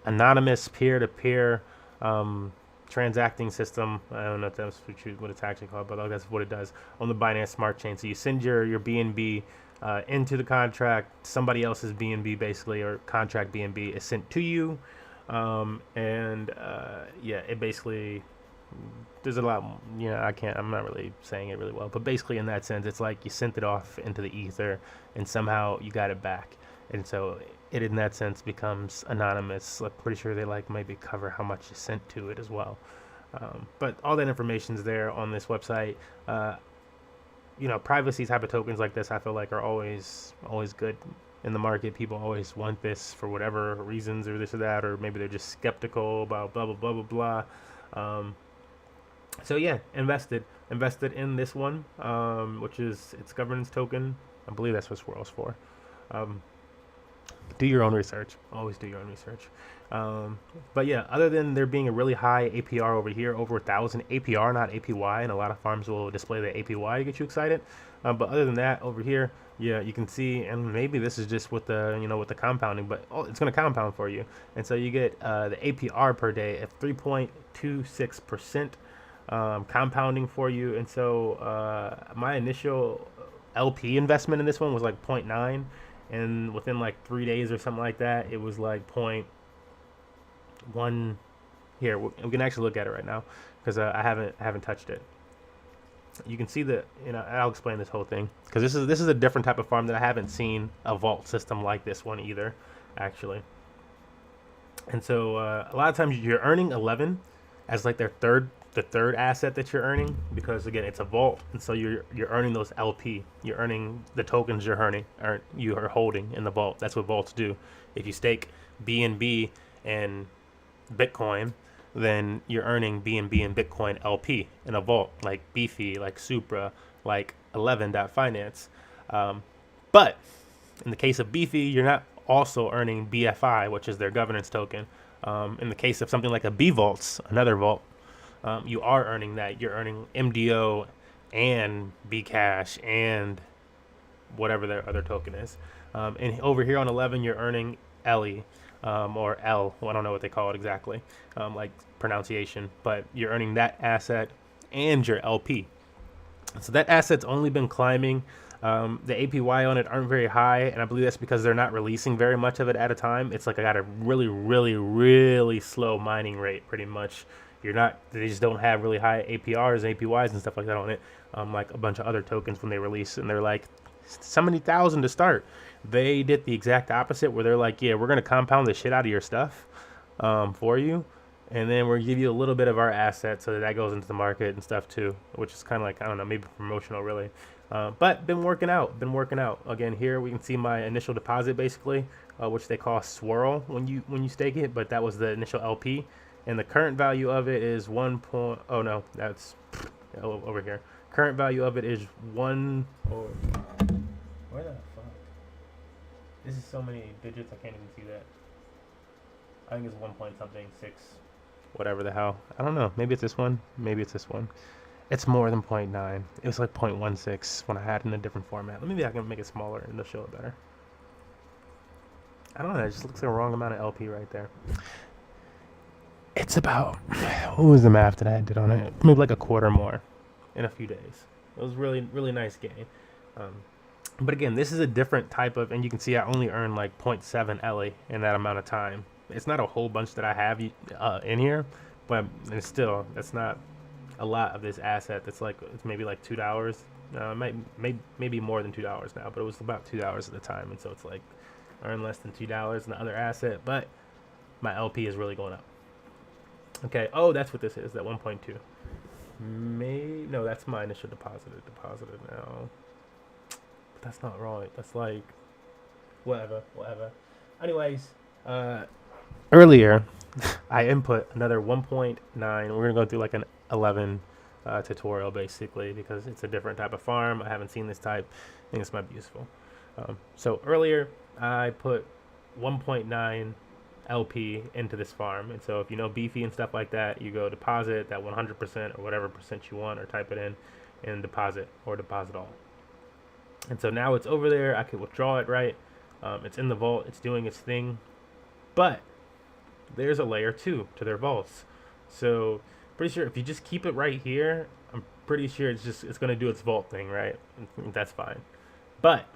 anonymous peer-to-peer transacting system. I don't know if that's what it's actually called, but that's what it does on the Binance Smart Chain. So you send your BNB into the contract, somebody else's BNB basically, or contract BNB is sent to you, it basically, there's a lot, I'm not really saying it really well, but basically in that sense, it's like you sent it off into the ether and somehow you got it back. And so it in that sense becomes anonymous. I'm pretty sure they maybe cover how much you sent to it as well. But all that information's there on this website. Privacy type of tokens like this, I feel like are always good in the market. People always want this for whatever reasons, or this or that, or maybe they're just skeptical about blah, blah, blah, blah, blah. So yeah, invested in this one, which is its governance token. I believe that's what Swirl's for. Do your own research. Always do your own research. But yeah, other than there being a really high APR over here, over 1,000 APR, not APY, and a lot of farms will display the APY to get you excited. But other than that, over here, yeah, you can see, and maybe this is just with the with the compounding, but it's going to compound for you, and so you get the APR per day at 3.26% compounding for you. And so my initial LP investment in this one was like 0.9. And within like 3 days or something like that, it was like 0.1. Here, we can actually look at it right now because I haven't touched it. You can see that, I'll explain this whole thing because this is a different type of farm that I haven't seen a vault system like this one either, actually. And so a lot of times you're earning 11 as like the third asset that you're earning, because again it's a vault, and so you're earning those LP, you're earning the tokens you are holding in the vault. That's what vaults do. If you stake BNB and Bitcoin, then you're earning BNB and Bitcoin LP in a vault, like Beefy, like Supra, like 11.finance. But in the case of Beefy, you're not also earning BFI, which is their governance token. In the case of something like a B Vaults, another vault, you are earning that. You're earning MDO and Bcash and whatever their other token is. And over here on 11, you're earning LE or L. Well, I don't know what they call it exactly, like pronunciation, but you're earning that asset and your LP. So that asset's only been climbing. The APY on it aren't very high, and I believe that's because they're not releasing very much of it at a time. It's like I got a really, really, really slow mining rate, pretty much. They just don't have really high APRs, APYs, and stuff like that on it, like a bunch of other tokens when they release, and they're like so many thousand to start. They did the exact opposite, where they're like, yeah, we're gonna compound the shit out of your stuff for you, and then we'll give you a little bit of our asset so that goes into the market and stuff too, which is kind of like, I don't know, maybe promotional really. But been working out. Again, here we can see my initial deposit basically, which they call swirl when you stake it, but that was the initial LP, and the current value of it is oh no, that's over here. Current value of it is where the fuck? This is so many digits, I can't even see that. I think it's 1 point something 6, whatever the hell. I don't know. Maybe it's this one. Maybe it's this one. It's more than 0.9. It was like 0.16 when I had it in a different format. Maybe I can make it smaller and it'll show it better. I don't know. It just looks like a wrong amount of LP right there. It's about, what was the math that I did on it? Maybe like a quarter more in a few days. It was really, really nice gain. But again, this is a different type of, and you can see I only earned like 0.7 LE in that amount of time. It's not a whole bunch that I have in here, but it's still, that's not a lot of this asset. That's like, it's maybe like $2. Maybe more than $2 now, but it was about $2 at the time, and so it's like earn less than $2 in the other asset, but my LP is really going up. Okay, oh, that's what this is, that 1.2. No, that's my initial deposited now. But that's not right. That's like, whatever. Anyways, earlier, I input another 1.9. We're going to go through like an 11 tutorial, basically, because it's a different type of farm. I haven't seen this type. I think this might be useful. So earlier, I put 1.9 LP into this farm. And so if you know Beefy and stuff like that, you go deposit that 100% or whatever percent you want, or type it in and deposit, or deposit all. And so now it's over there. I could withdraw it, right? It's in the vault. It's doing its thing. But there's a layer 2 to their vaults. So pretty sure if you just keep it right here, I'm pretty sure it's going to do its vault thing, right? That's fine. But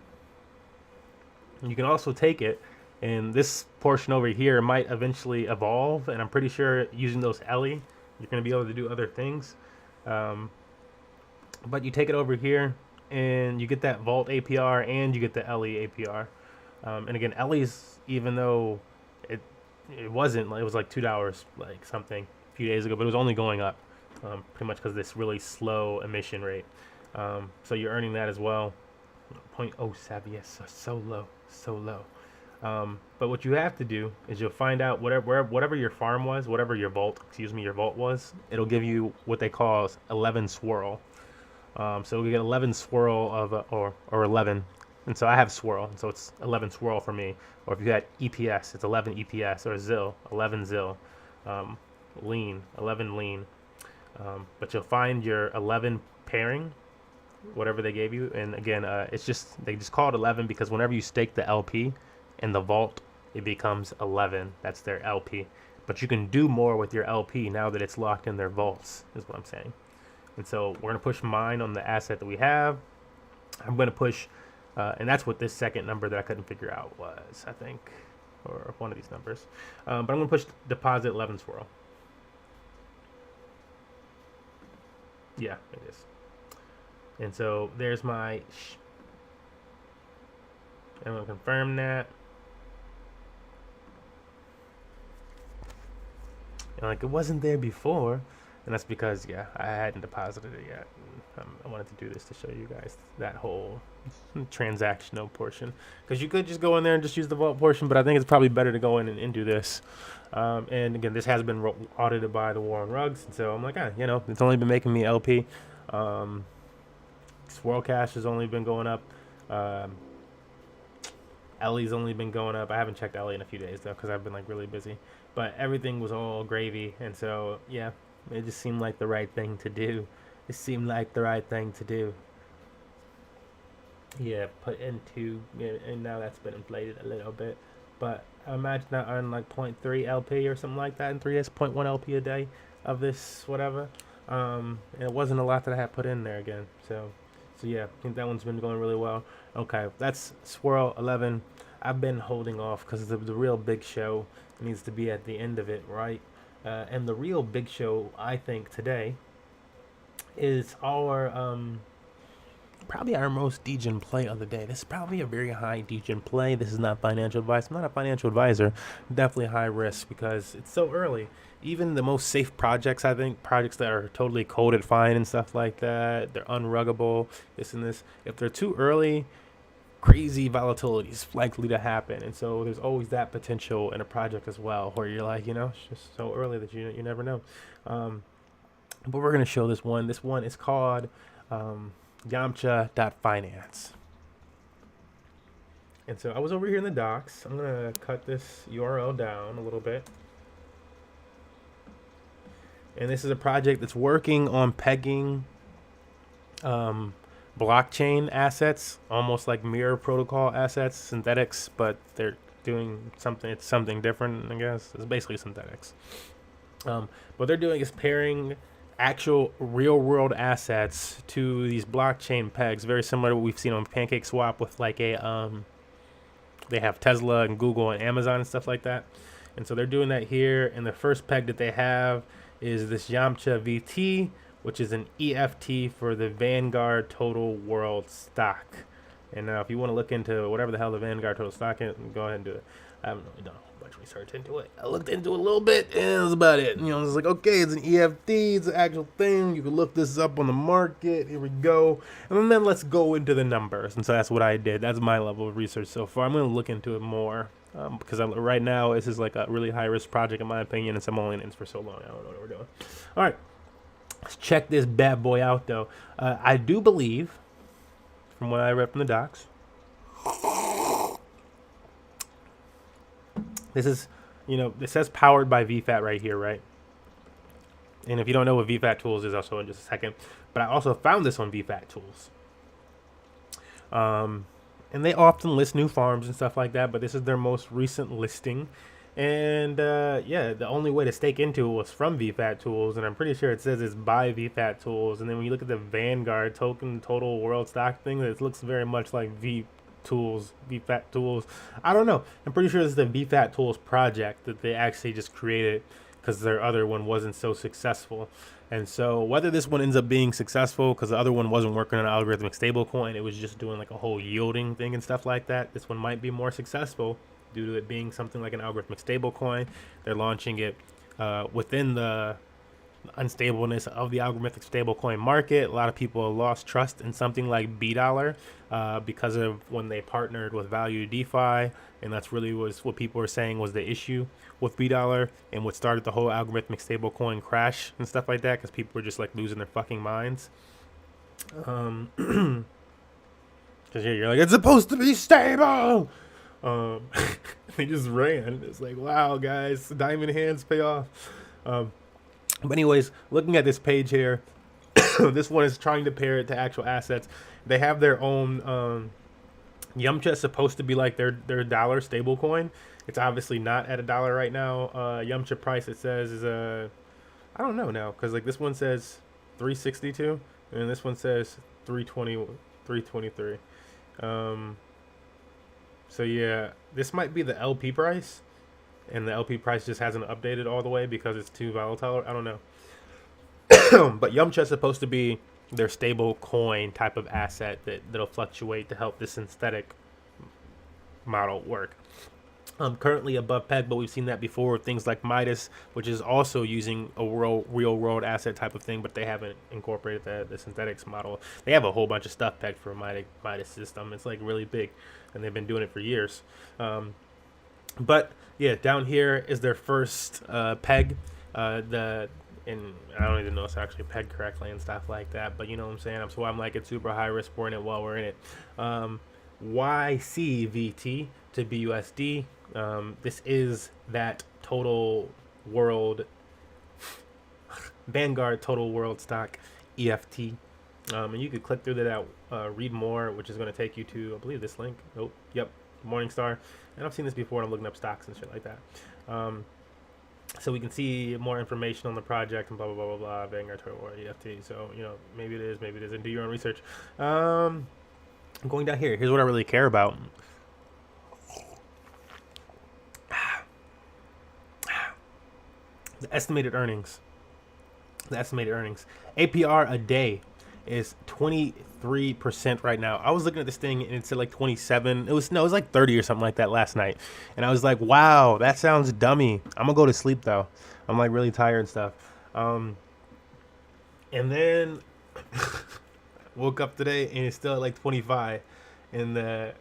you can also take it, and this portion over here might eventually evolve, and I'm pretty sure using those LE, you're going to be able to do other things. But you take it over here, and you get that vault APR, and you get the LE APR. And again, LE's, even though it wasn't, it was like $2 like something a few days ago, but it was only going up pretty much because of this really slow emission rate. So you're earning that as well. 0.07, yes, so low. But what you have to do is you'll find out whatever your farm was, whatever your vault was, it'll give you what they call 11 swirl. So we get 11 swirl of or 11, and so I have swirl, and so it's 11 swirl for me. Or if you had EPS, it's 11 EPS, or ZIL, 11 ZIL, lean, 11 lean. But you'll find your 11 pairing, whatever they gave you, and again, they just call it 11 because whenever you stake the LP in the vault, it becomes 11. That's their LP. But you can do more with your LP now that it's locked in their vaults, is what I'm saying. And so we're going to push mine on the asset that we have. I'm going to push, and that's what this second number that I couldn't figure out was, I think, or one of these numbers. But I'm going to push deposit 11 swirl. Yeah, it is. And so there's my, I'm going to confirm that. And like, it wasn't there before. And that's because, yeah, I hadn't deposited it yet. I wanted to do this to show you guys that whole transactional portion. Because you could just go in there and just use the vault portion, but I think it's probably better to go in and do this. And again, this has been audited by the War on Rugs. And so I'm like, it's only been making me LP. Swirl Cash has only been going up. Ellie's only been going up. I haven't checked Ellie in a few days though, because I've been like really busy. But everything was all gravy, and so yeah, it just seemed like the right thing to do. It seemed like the right thing to do. Yeah, put into, and now that's been inflated a little bit. But I imagine I earn like 0.3 LP or something like that in 3 days, 0.1 LP a day of this whatever. And it wasn't a lot that I had put in there again. So yeah, I think that one's been going really well. Okay, that's Swirl 11. I've been holding off because the real big show needs to be at the end of it, right? And the real big show, I think, today is our probably our most degen play of the day. This is probably a very high degen play. This is not financial advice. I'm not a financial advisor. Definitely high risk because it's so early. Even the most safe projects, I think, projects that are totally coded fine and stuff like that, they're unruggable, this and this. If they're too early, crazy volatility is likely to happen. And so there's always that potential in a project as well, where you're like, it's just so early that you never know. But we're going to show this one. This one is called Yamcha.finance. And so I was over here in the docs. I'm going to cut this URL down a little bit. And this is a project that's working on pegging blockchain assets, almost like mirror protocol assets, synthetics, but they're doing something. It's something different, I guess. It's basically synthetics. What they're doing is pairing actual real-world assets to these blockchain pegs, very similar to what we've seen on PancakeSwap with like a they have Tesla and Google and Amazon and stuff like that. And so they're doing that here. And the first peg that they have is this Yamcha VT, which is an EFT for the Vanguard Total World Stock. And now if you want to look into whatever the hell the Vanguard Total Stock is, go ahead and do it. I haven't really done a whole bunch of research into it. I looked into it a little bit, and that was about it. It's like, okay, it's an EFT, it's an actual thing. You can look this up on the market. Here we go. And then let's go into the numbers. And so that's what I did. That's my level of research so far. I'm going to look into it more. Because right now, this is like a really high-risk project, in my opinion, and I'm only in it for so long. I don't know what we're doing. All right. Let's check this bad boy out, though. I do believe, from what I read from the docs, this is, it says powered by VFAT right here, right? And if you don't know what VFAT Tools is, I'll show in just a second. But I also found this on VFAT Tools. And they often list new farms and stuff like that, but this is their most recent listing. And yeah, the only way to stake into it was from VFAT Tools, and I'm pretty sure it says it's by VFAT Tools. And then when you look at the Vanguard token total world stock thing, it looks very much like VFAT Tools. I don't know. I'm pretty sure this is the VFAT Tools project that they actually just created because their other one wasn't so successful. And so whether this one ends up being successful, because the other one wasn't working on an algorithmic stablecoin, it was just doing like a whole yielding thing and stuff like that. This one might be more successful due to it being something like an algorithmic stablecoin. They're launching it within the unstableness of the algorithmic stablecoin market. A lot of people lost trust in something like $, because of when they partnered with Value DeFi, and that's really was what people were saying was the issue with $, and what started the whole algorithmic stablecoin crash and stuff like that, because people were just like losing their fucking minds. Because you're like, it's supposed to be stable. They just ran. It's like, wow, guys, diamond hands pay off. But anyways, looking at this page here, this one is trying to pair it to actual assets. They have their own Yamcha is supposed to be like their dollar stable coin. It's obviously not at $1 right now. Yamcha price, it says, is I don't know now, because like this one says 362 and this one says 323. So yeah, this might be the LP price, and the LP price just hasn't updated all the way because it's too volatile. I don't know. But Yamcha is supposed to be their stable coin type of asset that'll fluctuate to help the synthetic model work. Currently above peg, but we've seen that before with things like Midas, which is also using a real world asset type of thing, but they haven't incorporated the synthetics model. They have a whole bunch of stuff pegged for Midas system. It's like really big, and they've been doing it for years. But yeah, down here is their first peg. and I don't even know if it's actually pegged correctly and stuff like that. But you know what I'm saying. So I'm like, it's super high risk for it while we're in it. YCVT to BUSD. This is that total world Vanguard total world stock EFT. And you could click through that, read more, which is going to take you to, I believe, this link. Oh, yep, Morningstar. And I've seen this before. I'm looking up stocks and shit like that. So we can see more information on the project and blah, blah, blah, blah, blah, Vanguard total world EFT. So, you know, maybe it is, maybe it isn't. Do your own research. I'm going down here. Here's what I really care about. The estimated earnings. The estimated earnings. APR a day is 23% right now. I was looking at this thing and it said like 27. It was like 30 or something like that last night. And I was like, wow, that sounds dummy. I'm gonna go to sleep though. I'm like really tired and stuff. And then woke up today and it's still at like 25. And the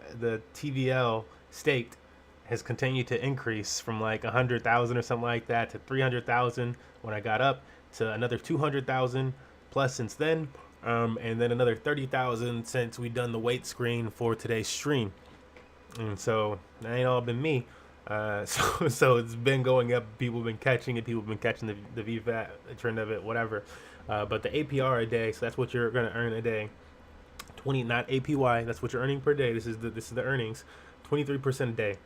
TVL staked has continued to increase from like 100,000 or something like that to 300,000 when I got up, to another 200,000 plus since then, and then another 30,000 since we done the weight screen for today's stream. And so that ain't all been me. So it's been going up. People have been catching it. People have been catching the VFAT trend of it, whatever. But the APR a day, so that's what you're gonna earn a day. 20, not APY. That's what you're earning per day. This is the earnings. 23% a day.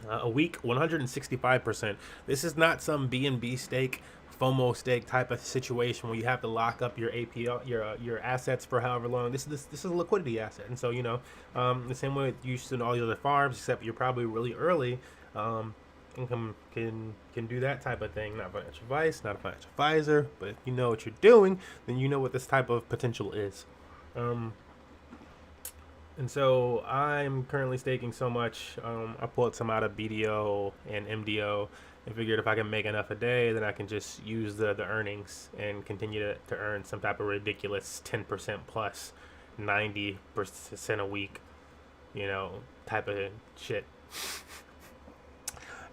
A week, 165%. This is not some BNB stake, FOMO stake type of situation where you have to lock up your APR, your assets for however long. This is a liquidity asset, and so, you know, the same way you used in all the other farms, except you're probably really early. Income can do that type of thing. Not financial advice, not a financial advisor, but if you know what you're doing, then you know what this type of potential is. And so I'm currently staking so much. I pulled some out of BDO and MDO and figured if I can make enough a day, then I can just use the earnings and continue to earn some type of ridiculous 10% plus 90% a week, you know, type of shit.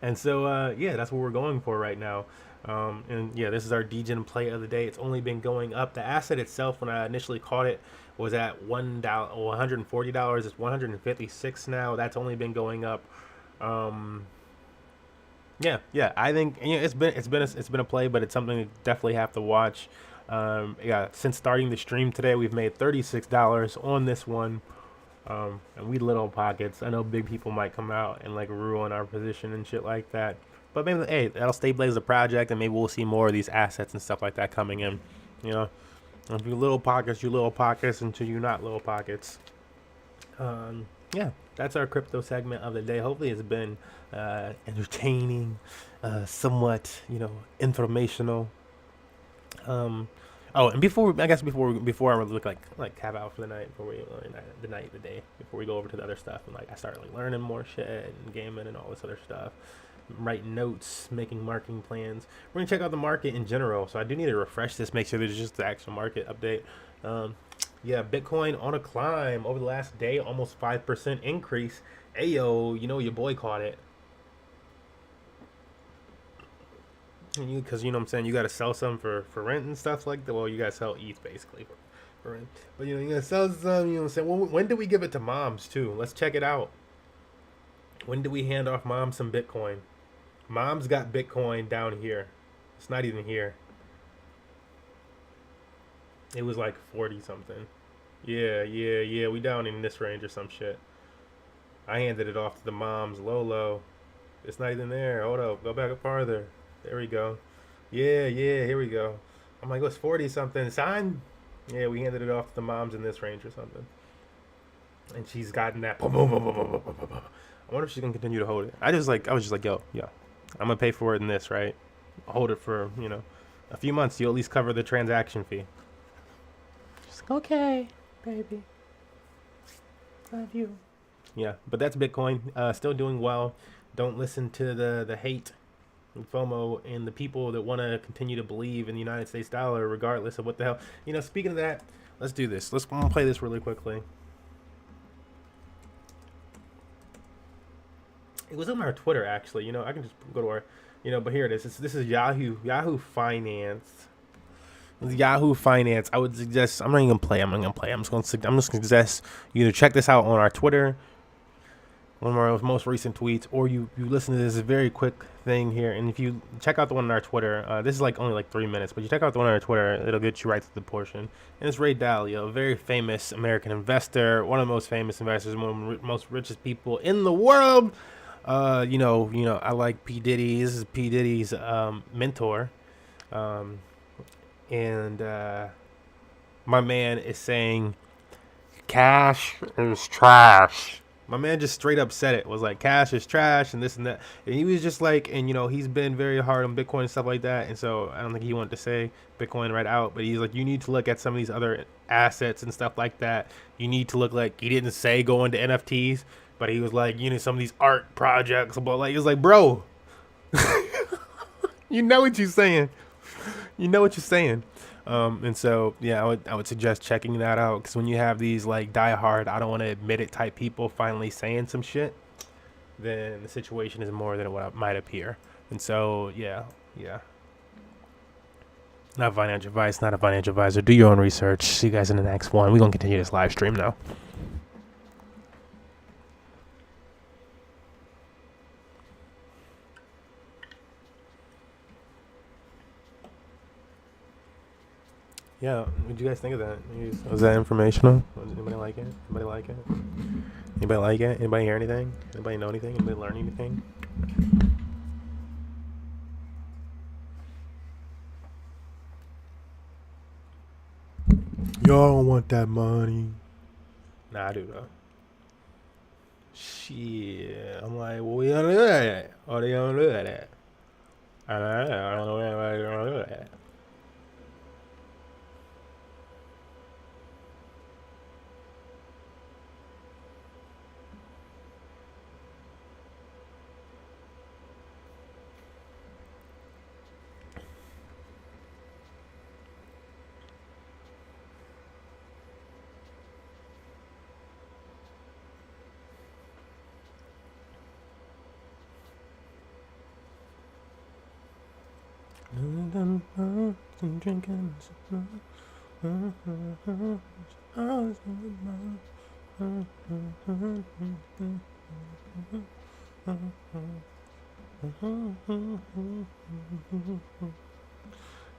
And so, yeah, that's what we're going for right now. And yeah, this is our DGen play of the day. It's only been going up. The asset itself, when I initially caught it, was at $140. It's $156 now. That's only been going up. Yeah. I think, you know, it's been a play, but it's something to definitely have to watch. Yeah, since starting the stream today, we've made $36 on this one. And we little pockets. I know big people might come out and like ruin our position and shit like that. But maybe, hey, that'll stabilize the project, and maybe we'll see more of these assets and stuff like that coming in. You know, if you little pockets until you're not little pockets. Yeah, that's our crypto segment of the day. Hopefully, it's been entertaining, somewhat, you know, informational. Oh, and before I really look like cap out for the night, before the day, before we go over to the other stuff, and like I start like learning more shit and gaming and all this other stuff, writing notes, making marketing plans. We're gonna check out the market in general. So I do need to refresh this, make sure there's just the actual market update. Yeah, Bitcoin on a climb over the last day, almost 5% increase. Ayo, you know your boy caught it. Because you know what I'm saying, you got to sell some for rent and stuff like that. Well, you got to sell ETH basically for rent. But you know, you got to sell some, you know what I'm saying. Well, when do we give it to moms too? Let's check it out. When do we hand off mom some Bitcoin? Mom's got Bitcoin down here. It's not even here. It was like 40 something. Yeah. We down in this range or some shit. I handed it off to the moms low. It's not even there. Hold up. Go back up farther. There we go. Yeah, here we go. I'm like, what's 40 something? Son? Yeah, we handed it off to the moms in this range or something. And she's gotten that. I wonder if she's gonna continue to hold it. I was just like, yo, I'm gonna pay for it in this, right? I'll hold it for, you know, a few months. You'll at least cover the transaction fee. She's like, okay, baby. Love you. Yeah, but that's Bitcoin. Still doing well. Don't listen to the hate and FOMO and the people that want to continue to believe in the United States dollar regardless of what the hell. You know, speaking of that, let's do this. I'm gonna play this really quickly. It was on our Twitter, actually. You know, I can just go to our You know, but here it is. This is Yahoo Finance. Yahoo Finance. I would suggest. I'm not even gonna play. I'm just gonna suggest you either check this out on our Twitter, one of our most recent tweets, or you listen to this very quick thing here. And if you check out the one on our Twitter, this is like only like 3 minutes, but you check out the one on our Twitter, it'll get you right to the portion. And it's Ray Dalio, a very famous American investor, one of the most famous investors, one of the most richest people in the world. I like P Diddy. This is P Diddy's mentor, and my man is saying cash is trash. My man just straight up said it. Was like cash is trash and this and that. And he was just like, and he's been very hard on Bitcoin and stuff like that. And so I don't think he wanted to say Bitcoin right out, but he's like, you need to look at some of these other assets and stuff like that. You need to look like, he didn't say go into NFTs, but he was like, some of these art projects. But like, he was like, bro, you know what you're saying. You know what you're saying. And so, yeah, I would suggest checking that out, because when you have these like diehard, I don't want to admit it type people finally saying some shit, then the situation is more than what might appear. And so, yeah. Not financial advice, not a financial advisor. Do your own research. See you guys in the next one. We're going to continue this live stream now. Yeah, what did you guys think of that? Was that informational? Was anybody like it? Anybody like it? Anybody like it? Anybody hear anything? Anybody know anything? Anybody learn anything? Y'all don't want that money. Nah, I do though. Shit. I'm like, well, we don't do that. Or they don't do that. I don't know anybody don't do that.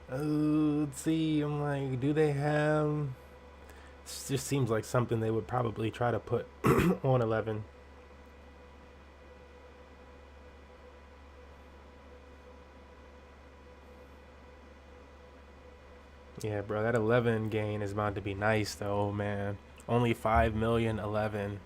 Let's see. I'm like, do they have? This just seems like something they would probably try to put on 11. Yeah, bro, that 11 gain is about to be nice, though, man. Only 5 million, 11.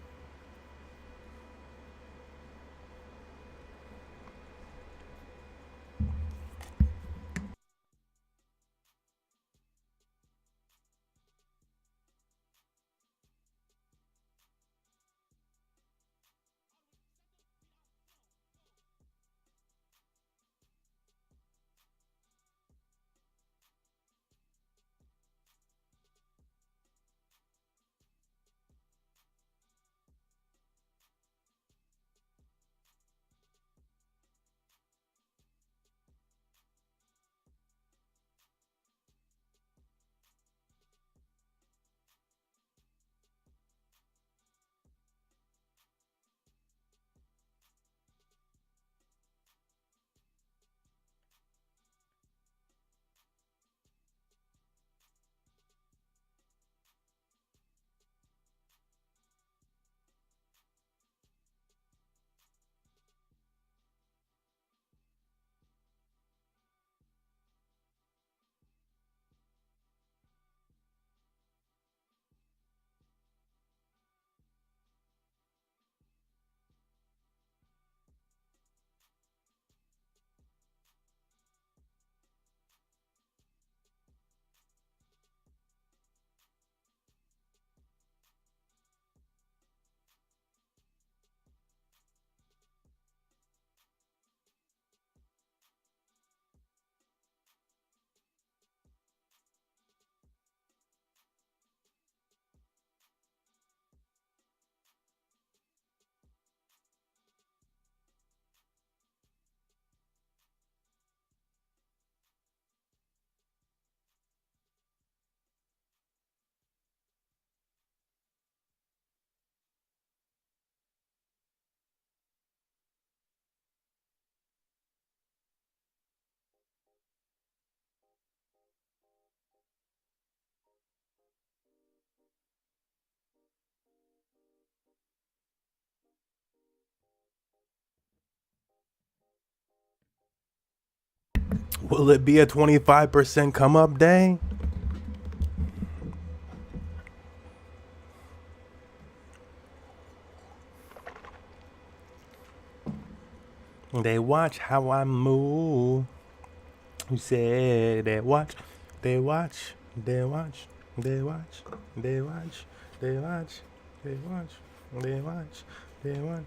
Will it be a 25% come up day? They watch how I move. Who said they watch? They watch. They watch. They watch. They watch. They watch. They watch. They watch. They watch.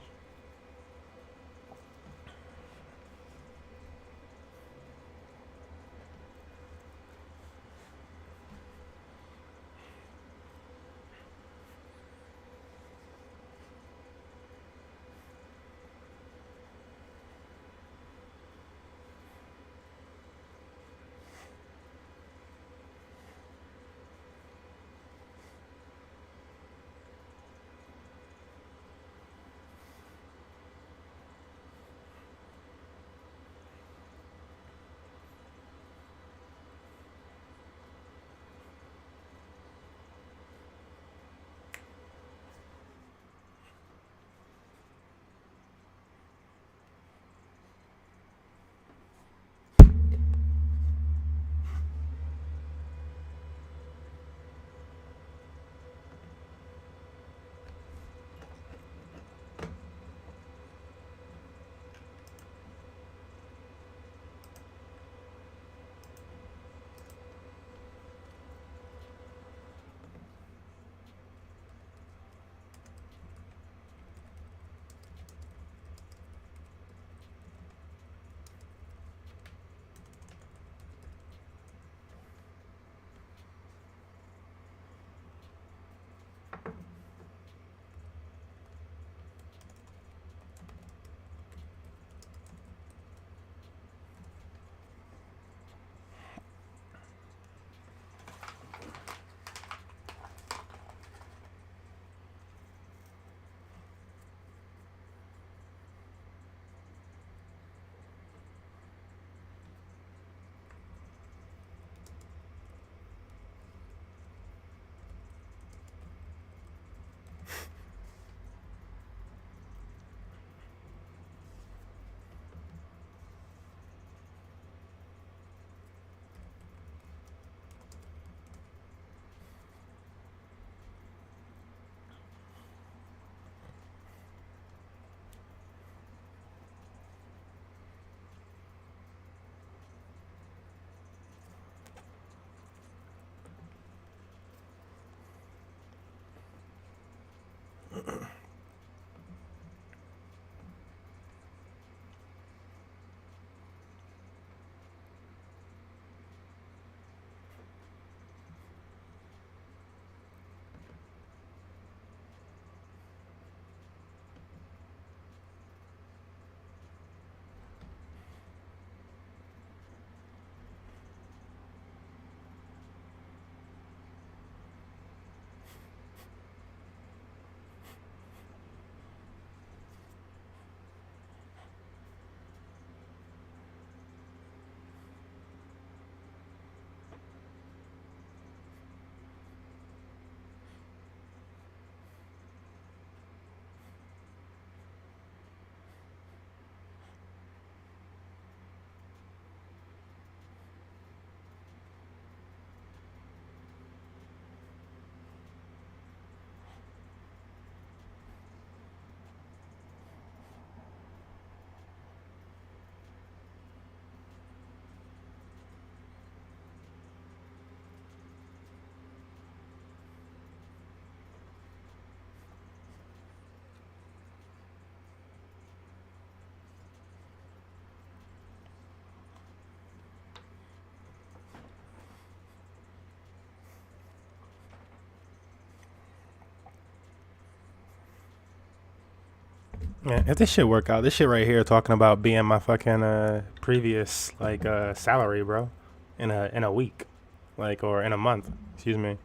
Man, if this shit work out, this shit right here talking about being my fucking previous like salary, bro, in a week, like or in a month, excuse me.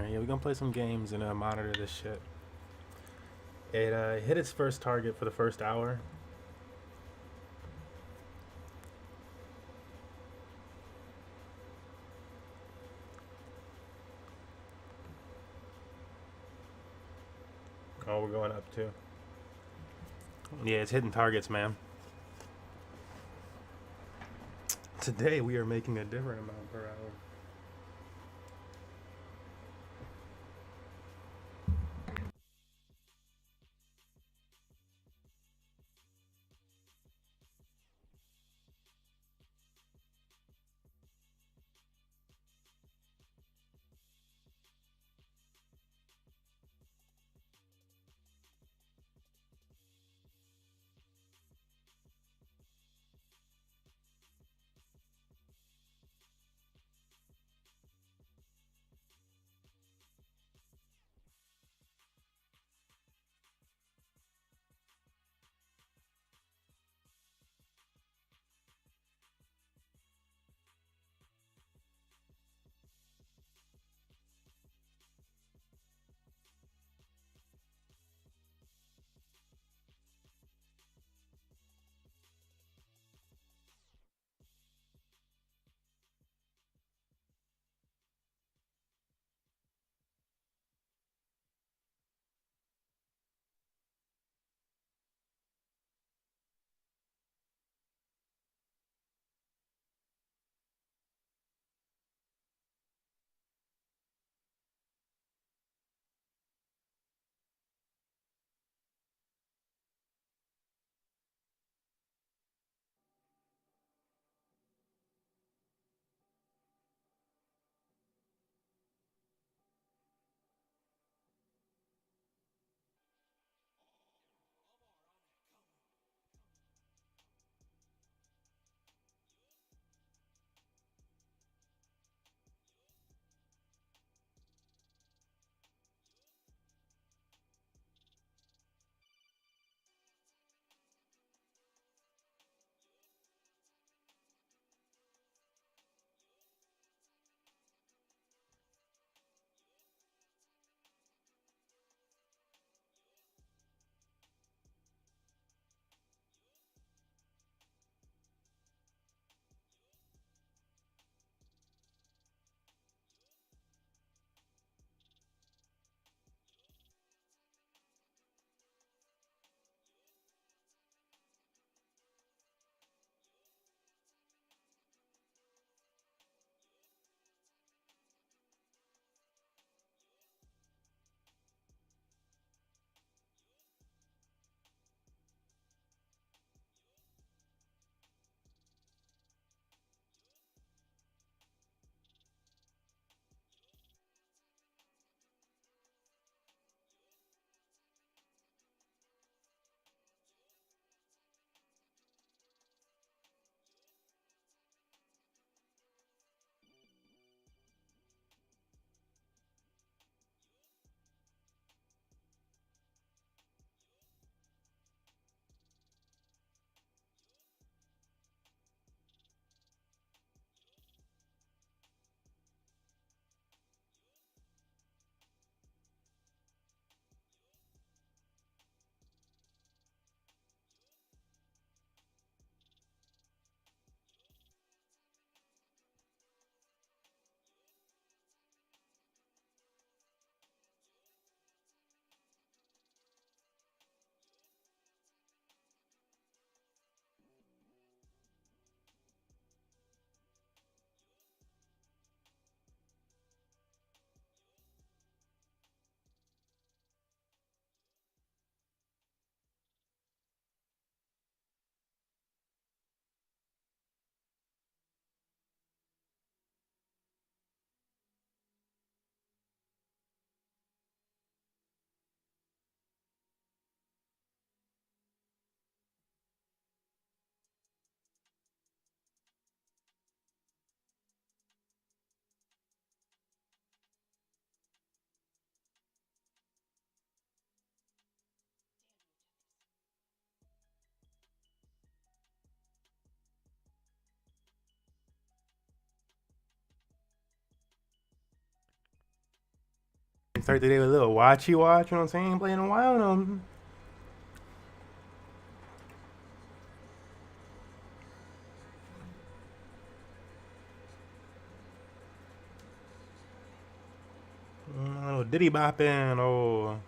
here. Yeah, we're gonna play some games and monitor this shit. It hit its first target for the first hour. Oh, we're going up too. Yeah, it's hitting targets, man. Today we are making a different amount per hour. Start the day with a little watchy watch, you know what I'm saying? Ain't playing a while no. Little diddy bopping, oh.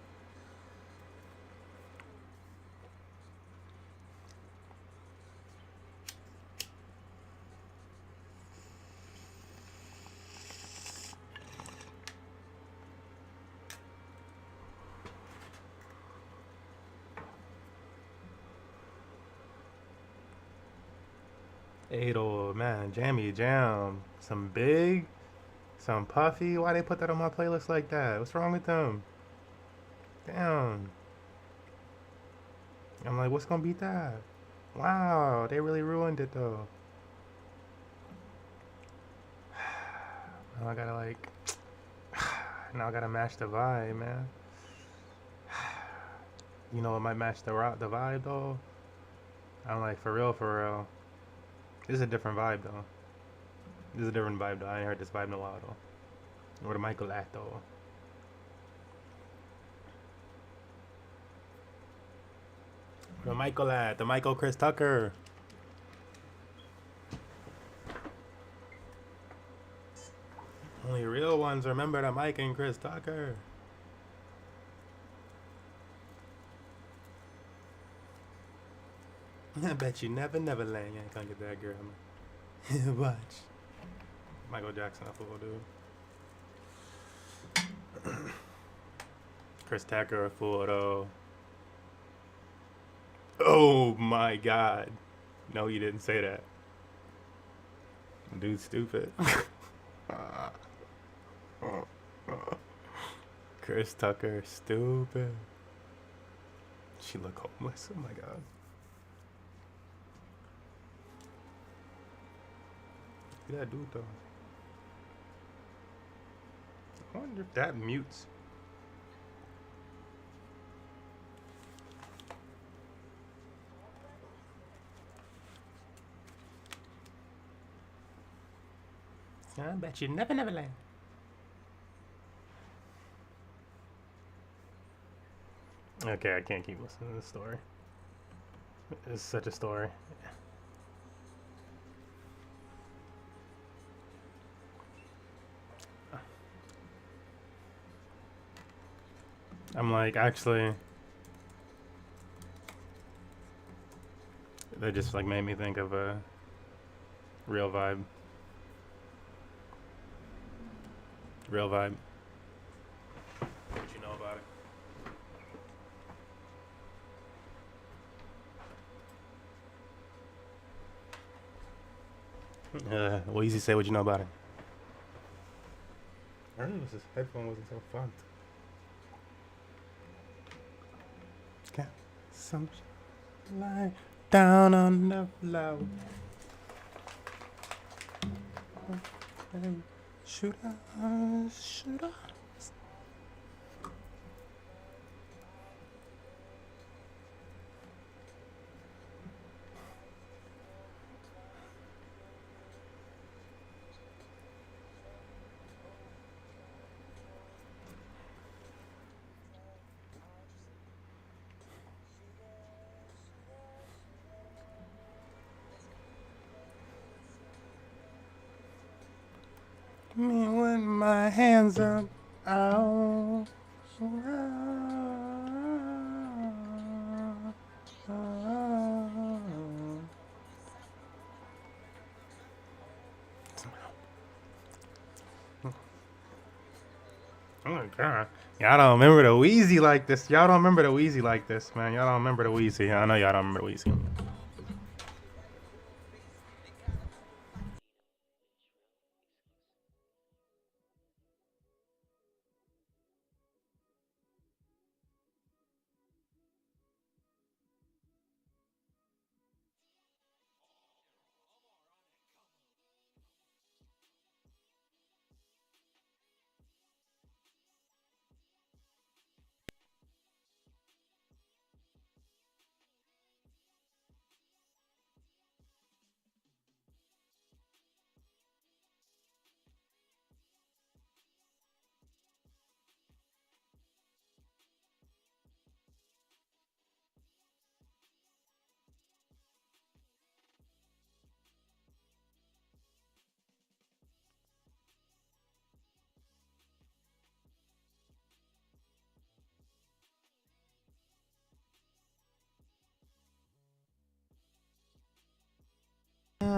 Eight old man, jammy jam, some big, some puffy. Why they put that on my playlist like that? What's wrong with them? Damn. I'm like, what's gonna beat that? Wow, they really ruined it though. Now I gotta like, now I gotta match the vibe, man. You know what might match the vibe though? I'm like, for real, for real. This is a different vibe though. This is a different vibe though. I ain't heard this vibe in a while though. Where the Michael at though? Where the Michael at? The Michael Chris Tucker. Only real ones remember the Mike and Chris Tucker. I bet you never Neverland. You ain't gonna get that girl. Watch. Michael Jackson, a fool, dude. Chris Tucker, a fool, though. Oh my god. No, you didn't say that. Dude, stupid. Chris Tucker, stupid. She look homeless. Oh my god. Look at that dude though. I wonder if that mutes. I bet you never land. Okay, I can't keep listening to this story. It's such a story. I'm like, actually, they just like made me think of a real vibe. Real vibe. What you know about it? Well, easy say what you know about it. I don't know if this headphone wasn't so fun. Got some light down on the floor. Shoot us, shoot us. Me with my hands up, out. Oh my god. Y'all don't remember the Wheezy like this. Y'all don't remember the Wheezy like this, man. Y'all don't remember the Wheezy. I know y'all don't remember the Wheezy.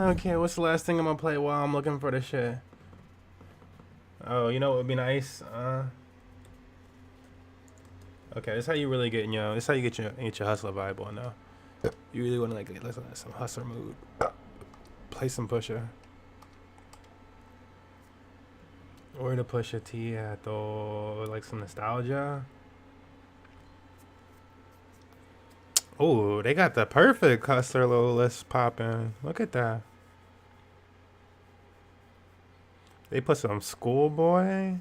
Okay, what's the last thing I'm gonna play while I'm looking for the shit? Oh, you know what would be nice? Okay, this is how you really get, this is how you get your hustler vibe on now. You really wanna like listen to some hustler mood. Play some Pusha. Where the Pusha T at though? Like some nostalgia. Oh, they got the perfect hustler little list popping. Look at that. They put some Schoolboy.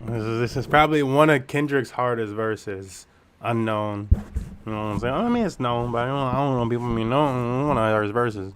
This is probably one of Kendrick's hardest verses. Unknown. You know what I'm saying? I mean, it's known, but I don't want people to know one of his verses.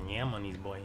Yeah, I'm on these boys.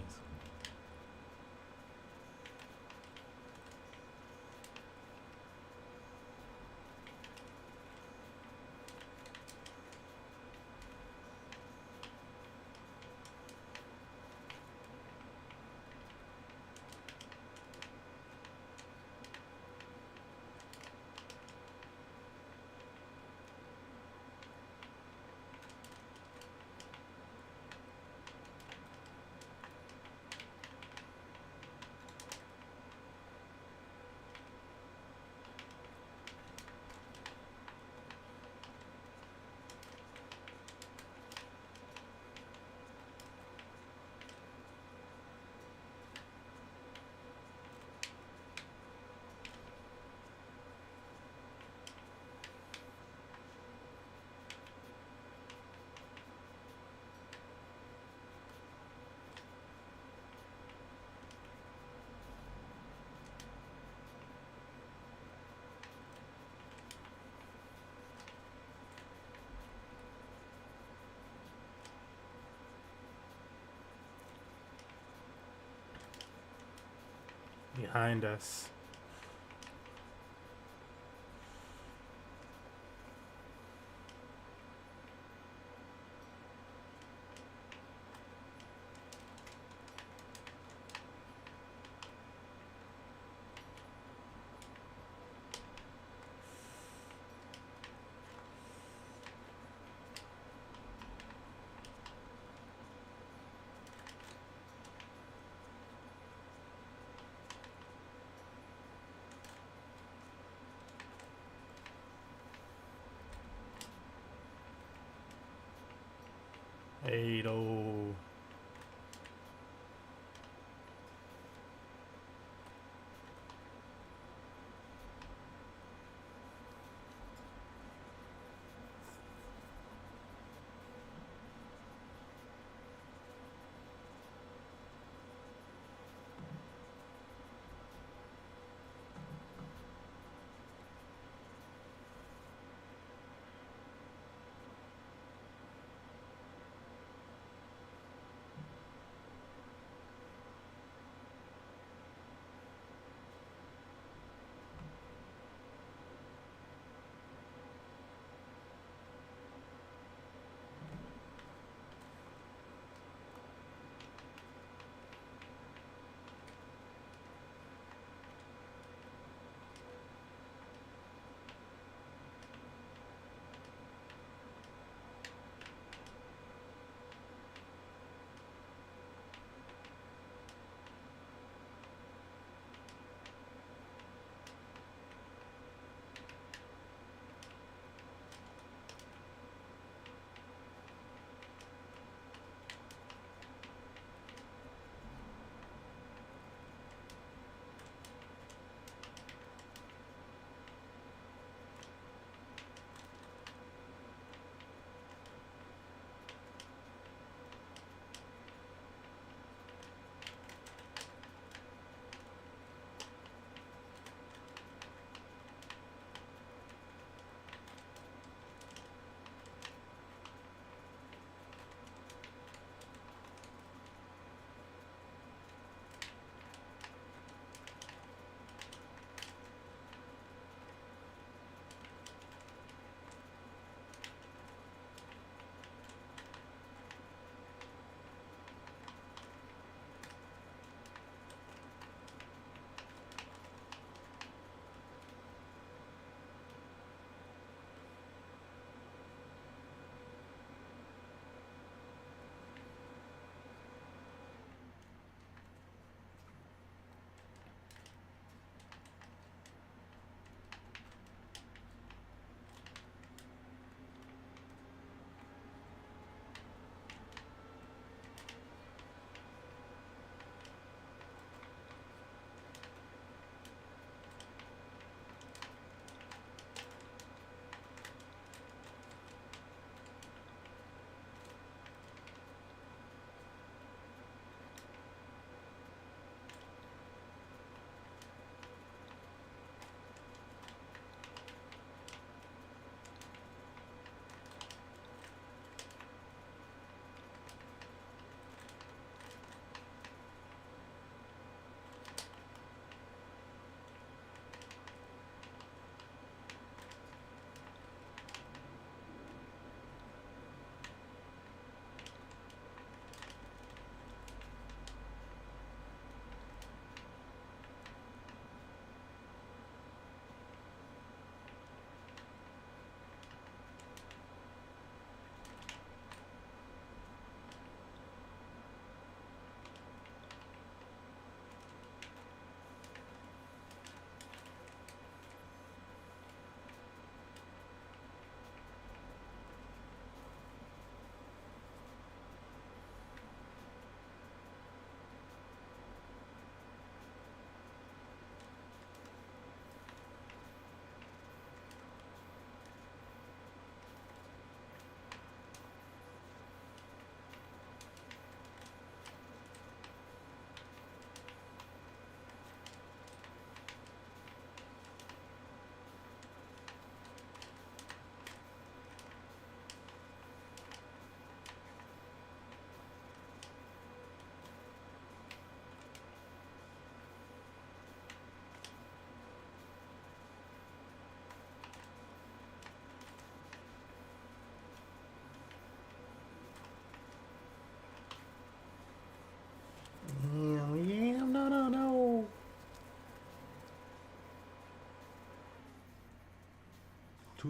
behind us. Ado.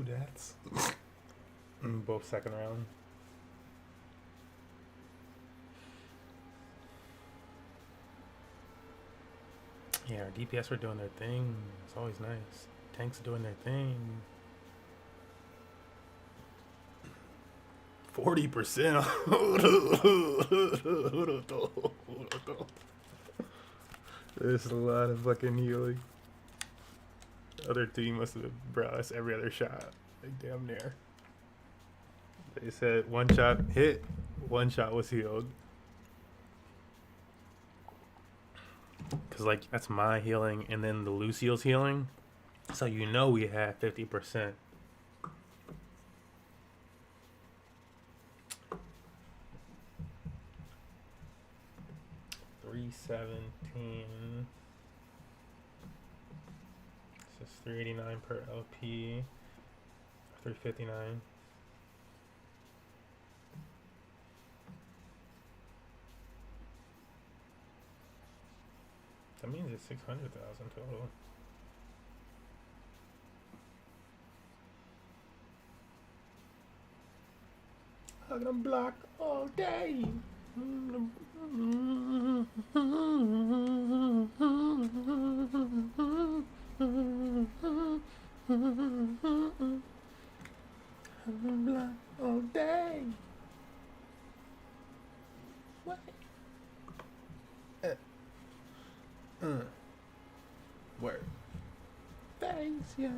2 deaths. Both second round. Yeah, our DPS were doing their thing. It's always nice. Tanks doing their thing. 40%. There's a lot of fucking healing. Other team must have brought us every other shot. Like damn near. They said 1 shot hit, 1 shot was healed. Cause like that's my healing and then the Lucio's healing. So you know we had 50%. $317. This is $389 per LP. $359. That means it's 600,000 total. I'm gonna block all day. I'm gonna block all day. What? Word. Thanks, yeah.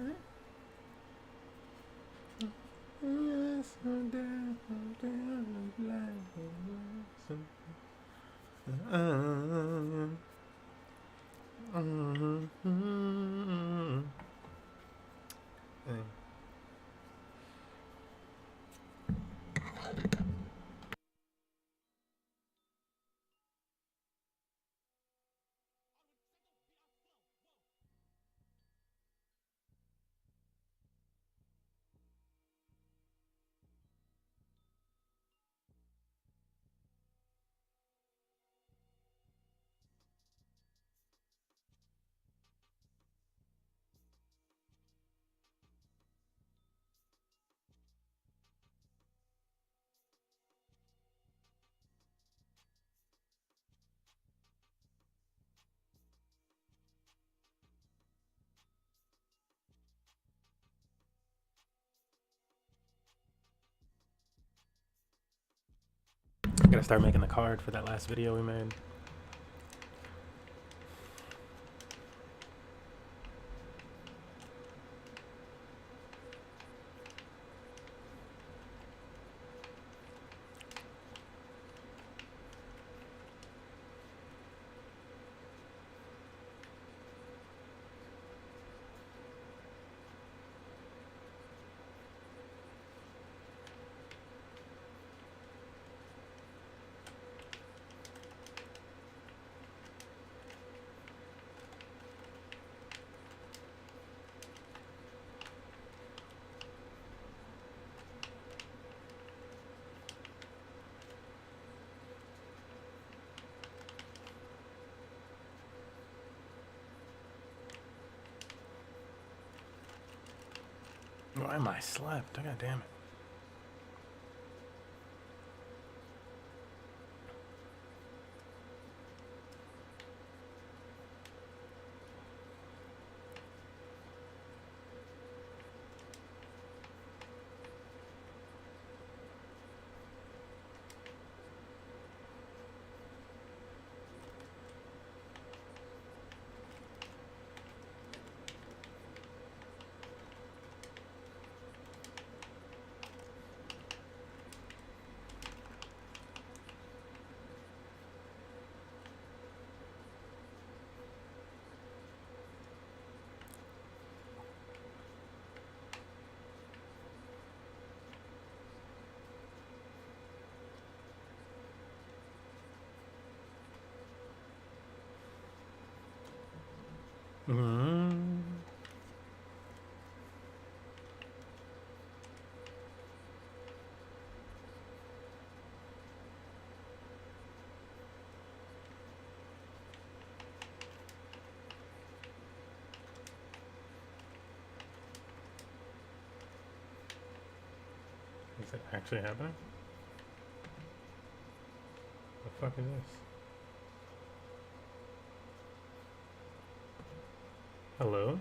Yes, I'm down, I gotta start making the card for that last video we made. Why am I slept? God damn it. Is it actually happening? The fuck is this? Hello?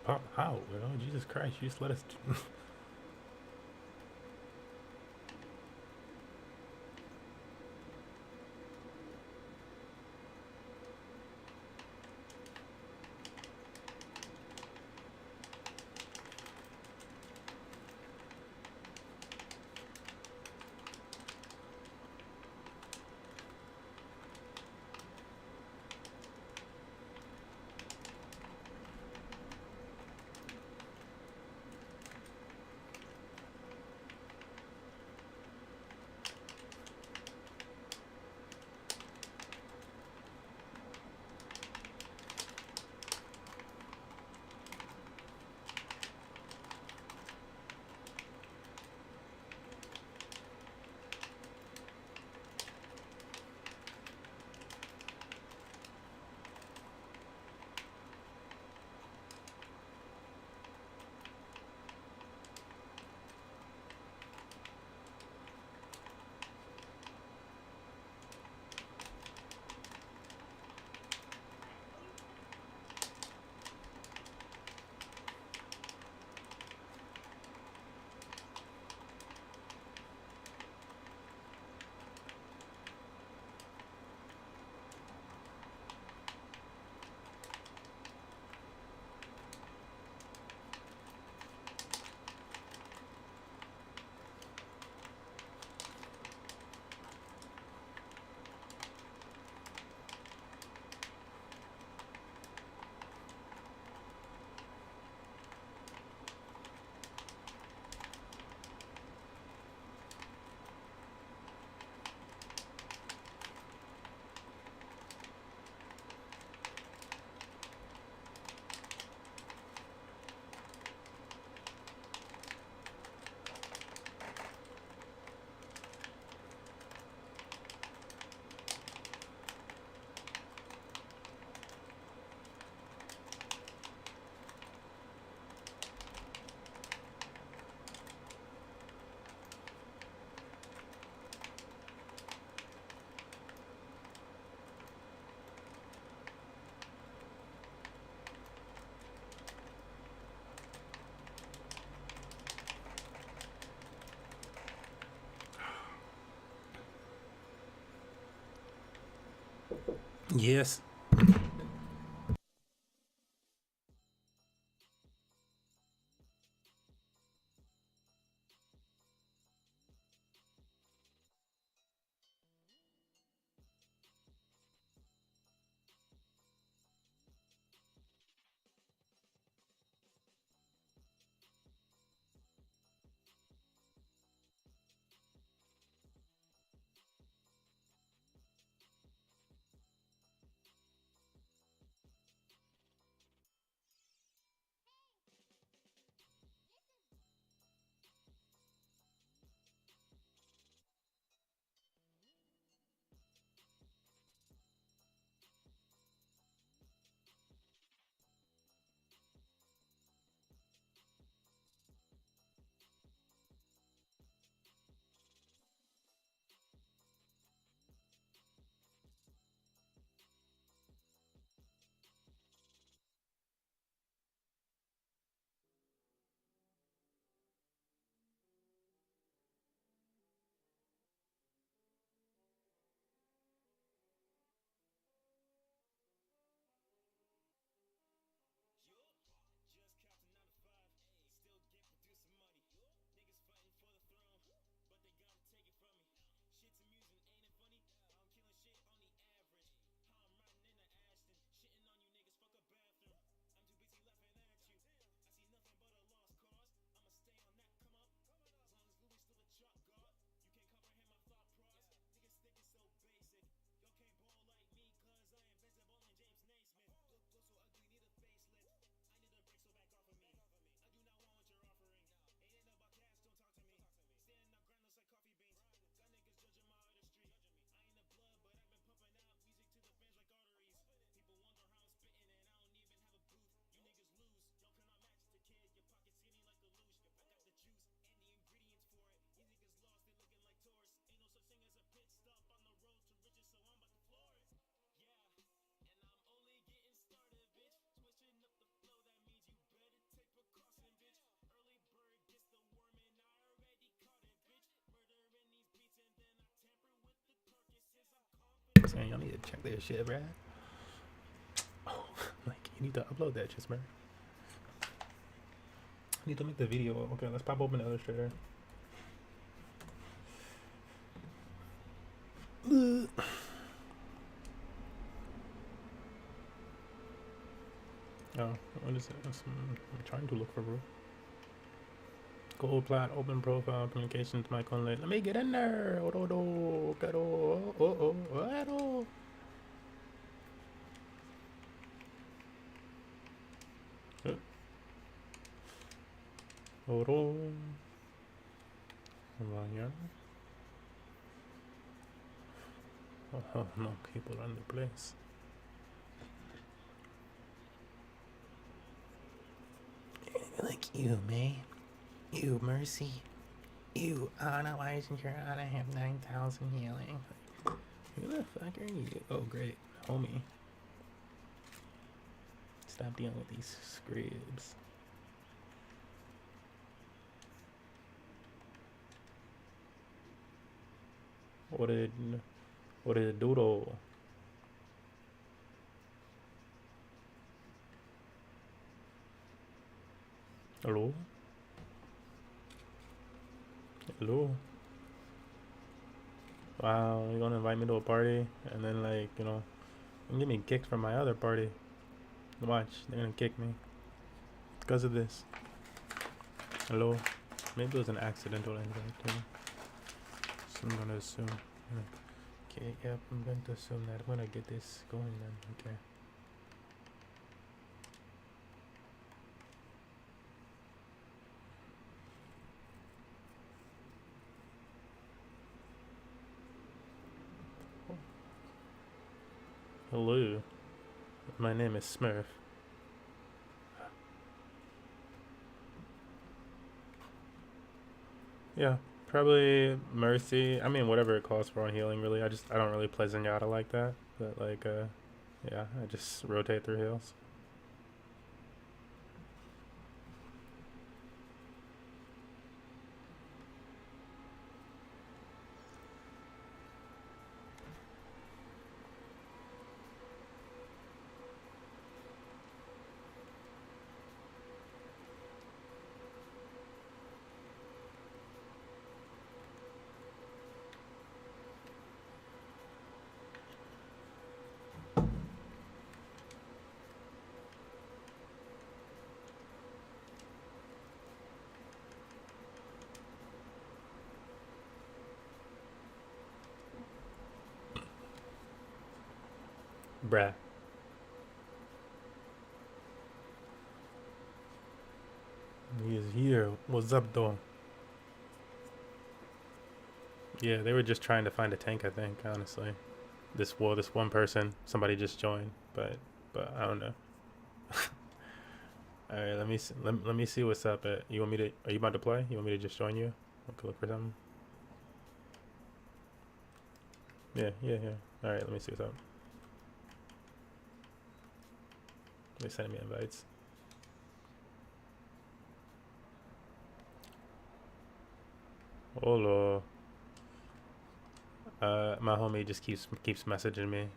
pump out, you know? Jesus Christ, you just let us. Yes. saying y'all need to check this shit, bruh. Oh, like you need to upload that shit, bruh. I need to make the video. Okay, let's pop open the Illustrator. Oh, what is it? I'm trying to look for bro. Gold plat, open profile, communications, mic on late. Let me get in there. Oh no, people run the place. Like you, May. You, Mercy. You, Anna. Why isn't your Anna have 9,000 healing? Who the fuck are you? Oh, great. Homie. Stop dealing with these scribs. What did doodle? Hello? Hello? Wow, you're gonna invite me to a party and then like, you know, give me kicked from my other party. Watch, they're gonna kick me because of this. Hello? Maybe it was an accidental invite too. So I'm gonna assume. Okay, yep, I'm going to assume that I'm gonna get this going then. Okay. Hello, my name is Smurf. Yeah, probably Mercy. I mean, whatever it calls for on healing, really. I don't really play Zenyatta like that. But, like, yeah, I just rotate through heals. Bruh. He is here. What's up, though? Yeah, they were just trying to find a tank, I think, honestly. This one person, somebody just joined, but I don't know. All right, let me see what's up. You want me to? Are you about to play? You want me to just join you? Look for something. Yeah. All right, let me see what's up. They sending me invites. Hola. My homie just keeps messaging me,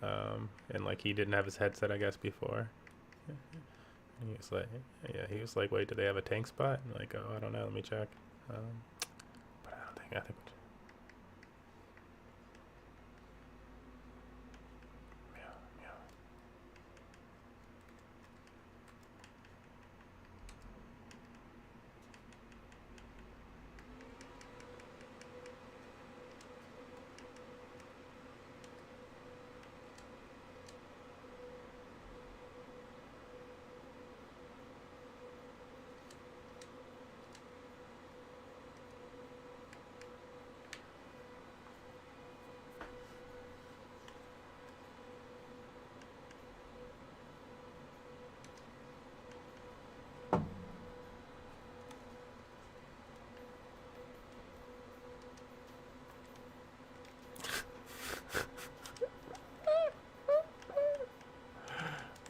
and like he didn't have his headset, I guess, before. And he was like, yeah, he was like, wait, do they have a tank spot? And like, oh, I don't know, let me check. But I think.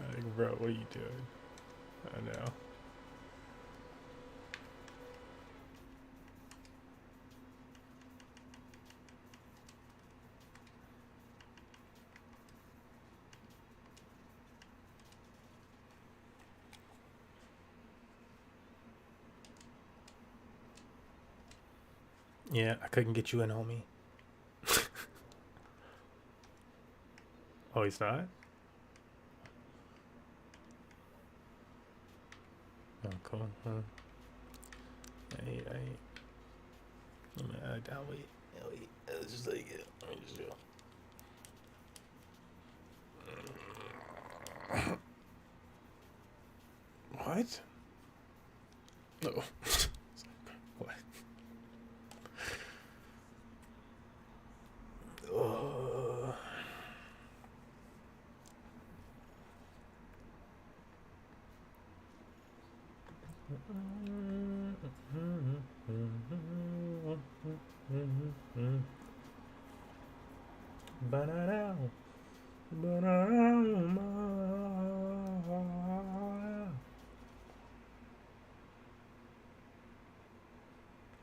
Like, bro, what are you doing? I know. Yeah, I couldn't get you in, homie. Oh, he's not? Oh, cool. Hey. Let me add that. Wait. Let's just take it. Let me just do it. What? No. What?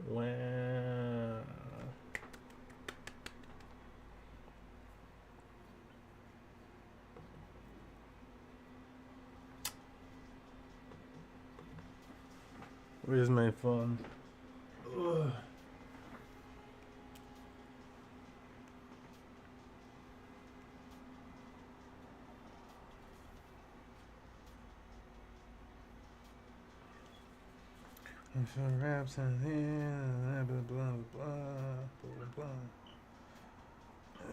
Wow. Where's my phone? Ugh. Some raps and blah blah blah blah blah.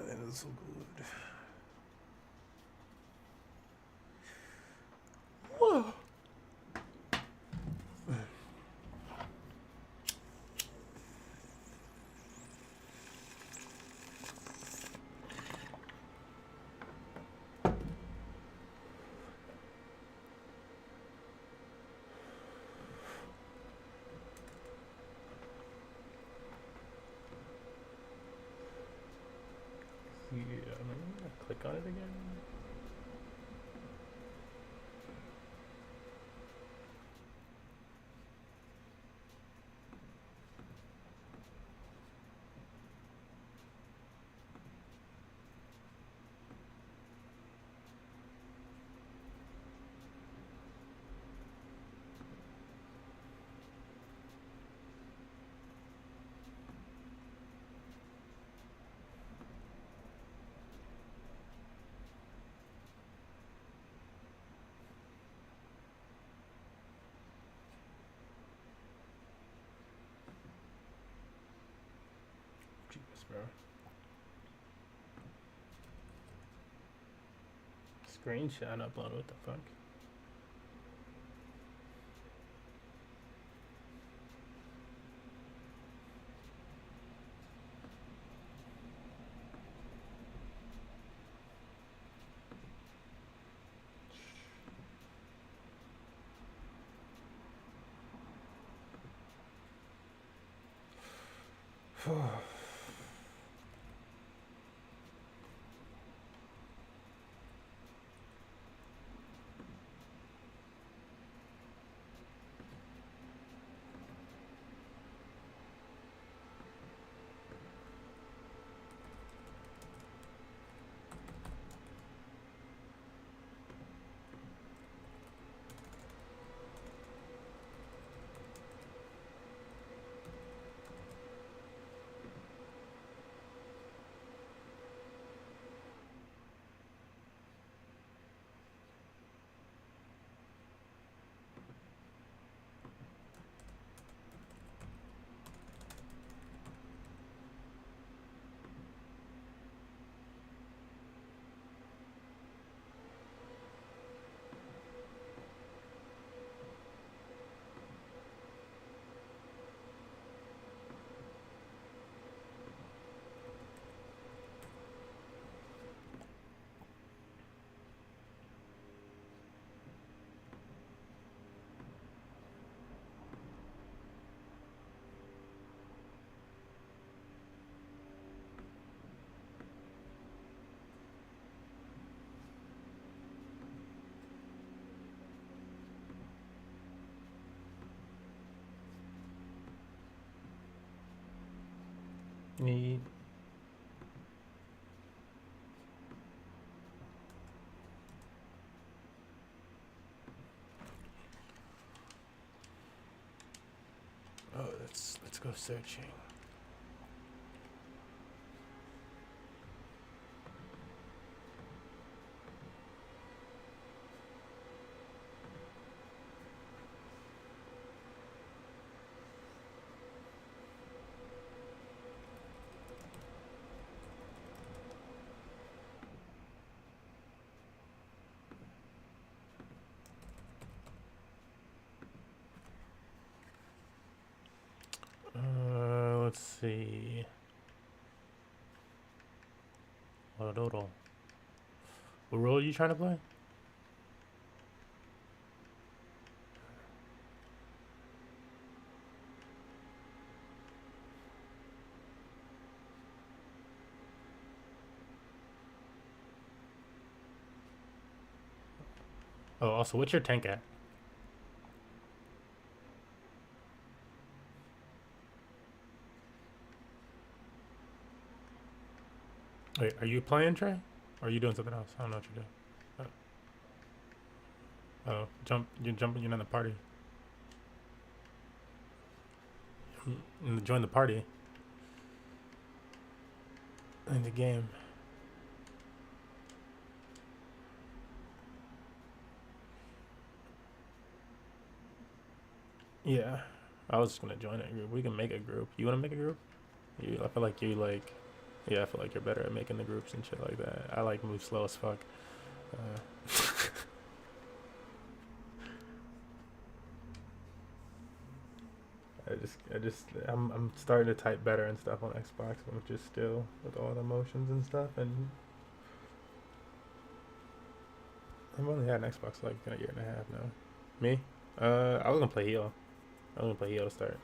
That is so good. Whoa. Yeah, I'm gonna click on it again. Jesus, bro. Screenshot upload. What the fuck? Need. Oh, let's go searching. Let's see. What role are you trying to play? Oh, also, what's your tank at? Wait, are you playing, Trey? Or are you doing something else? I don't know what you're doing. Oh, you're jumping in on the party. Join the party. In the game. Yeah. I was just gonna join a group. We can make a group. You wanna make a group? I feel like you like... Yeah, I feel like you're better at making the groups and shit like that. I like move slow as fuck. I'm starting to type better and stuff on Xbox, but just still with all the motions and stuff. And I've only had an Xbox like a year and a half now. Me? I was gonna play heal. I was gonna play heal to start.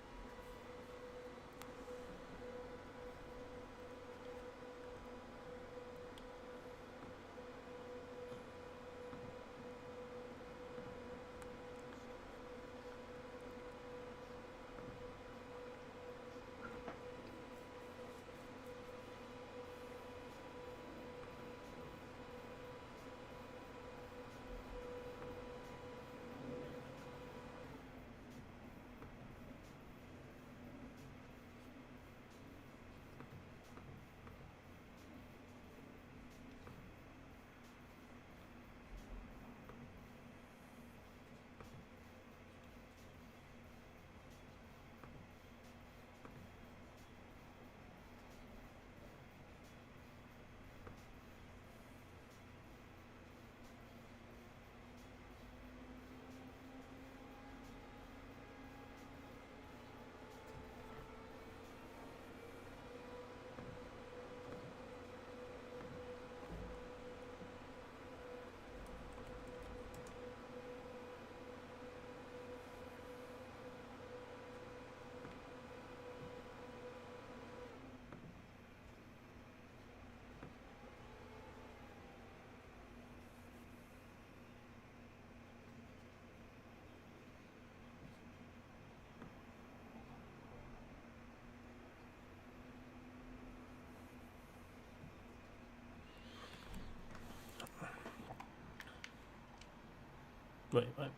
Wait, what?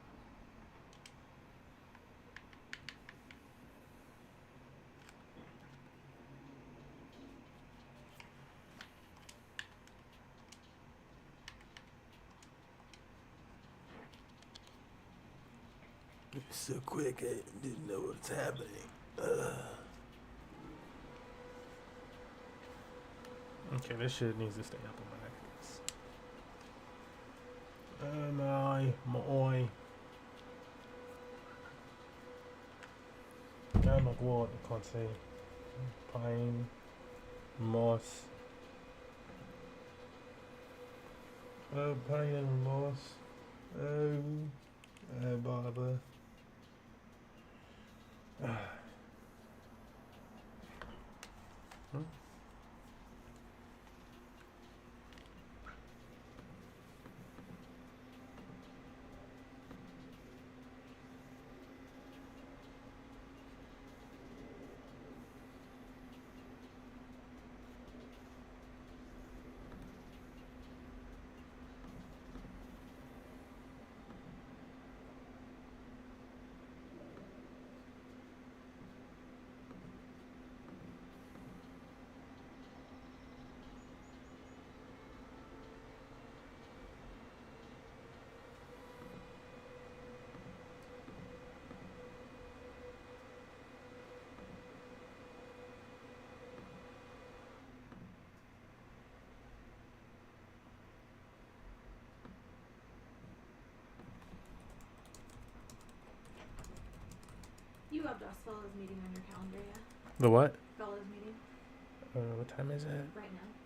So quick, I didn't know what's happening. Okay, this shit needs to stay up on my ass. My eye. I'm like what? I can't say. Pine, moss. Oh, pine and moss. Oh, barber.
You have DOS Fellows meeting on your calendar, yeah?
The what?
Fellows
What time is it?
right now.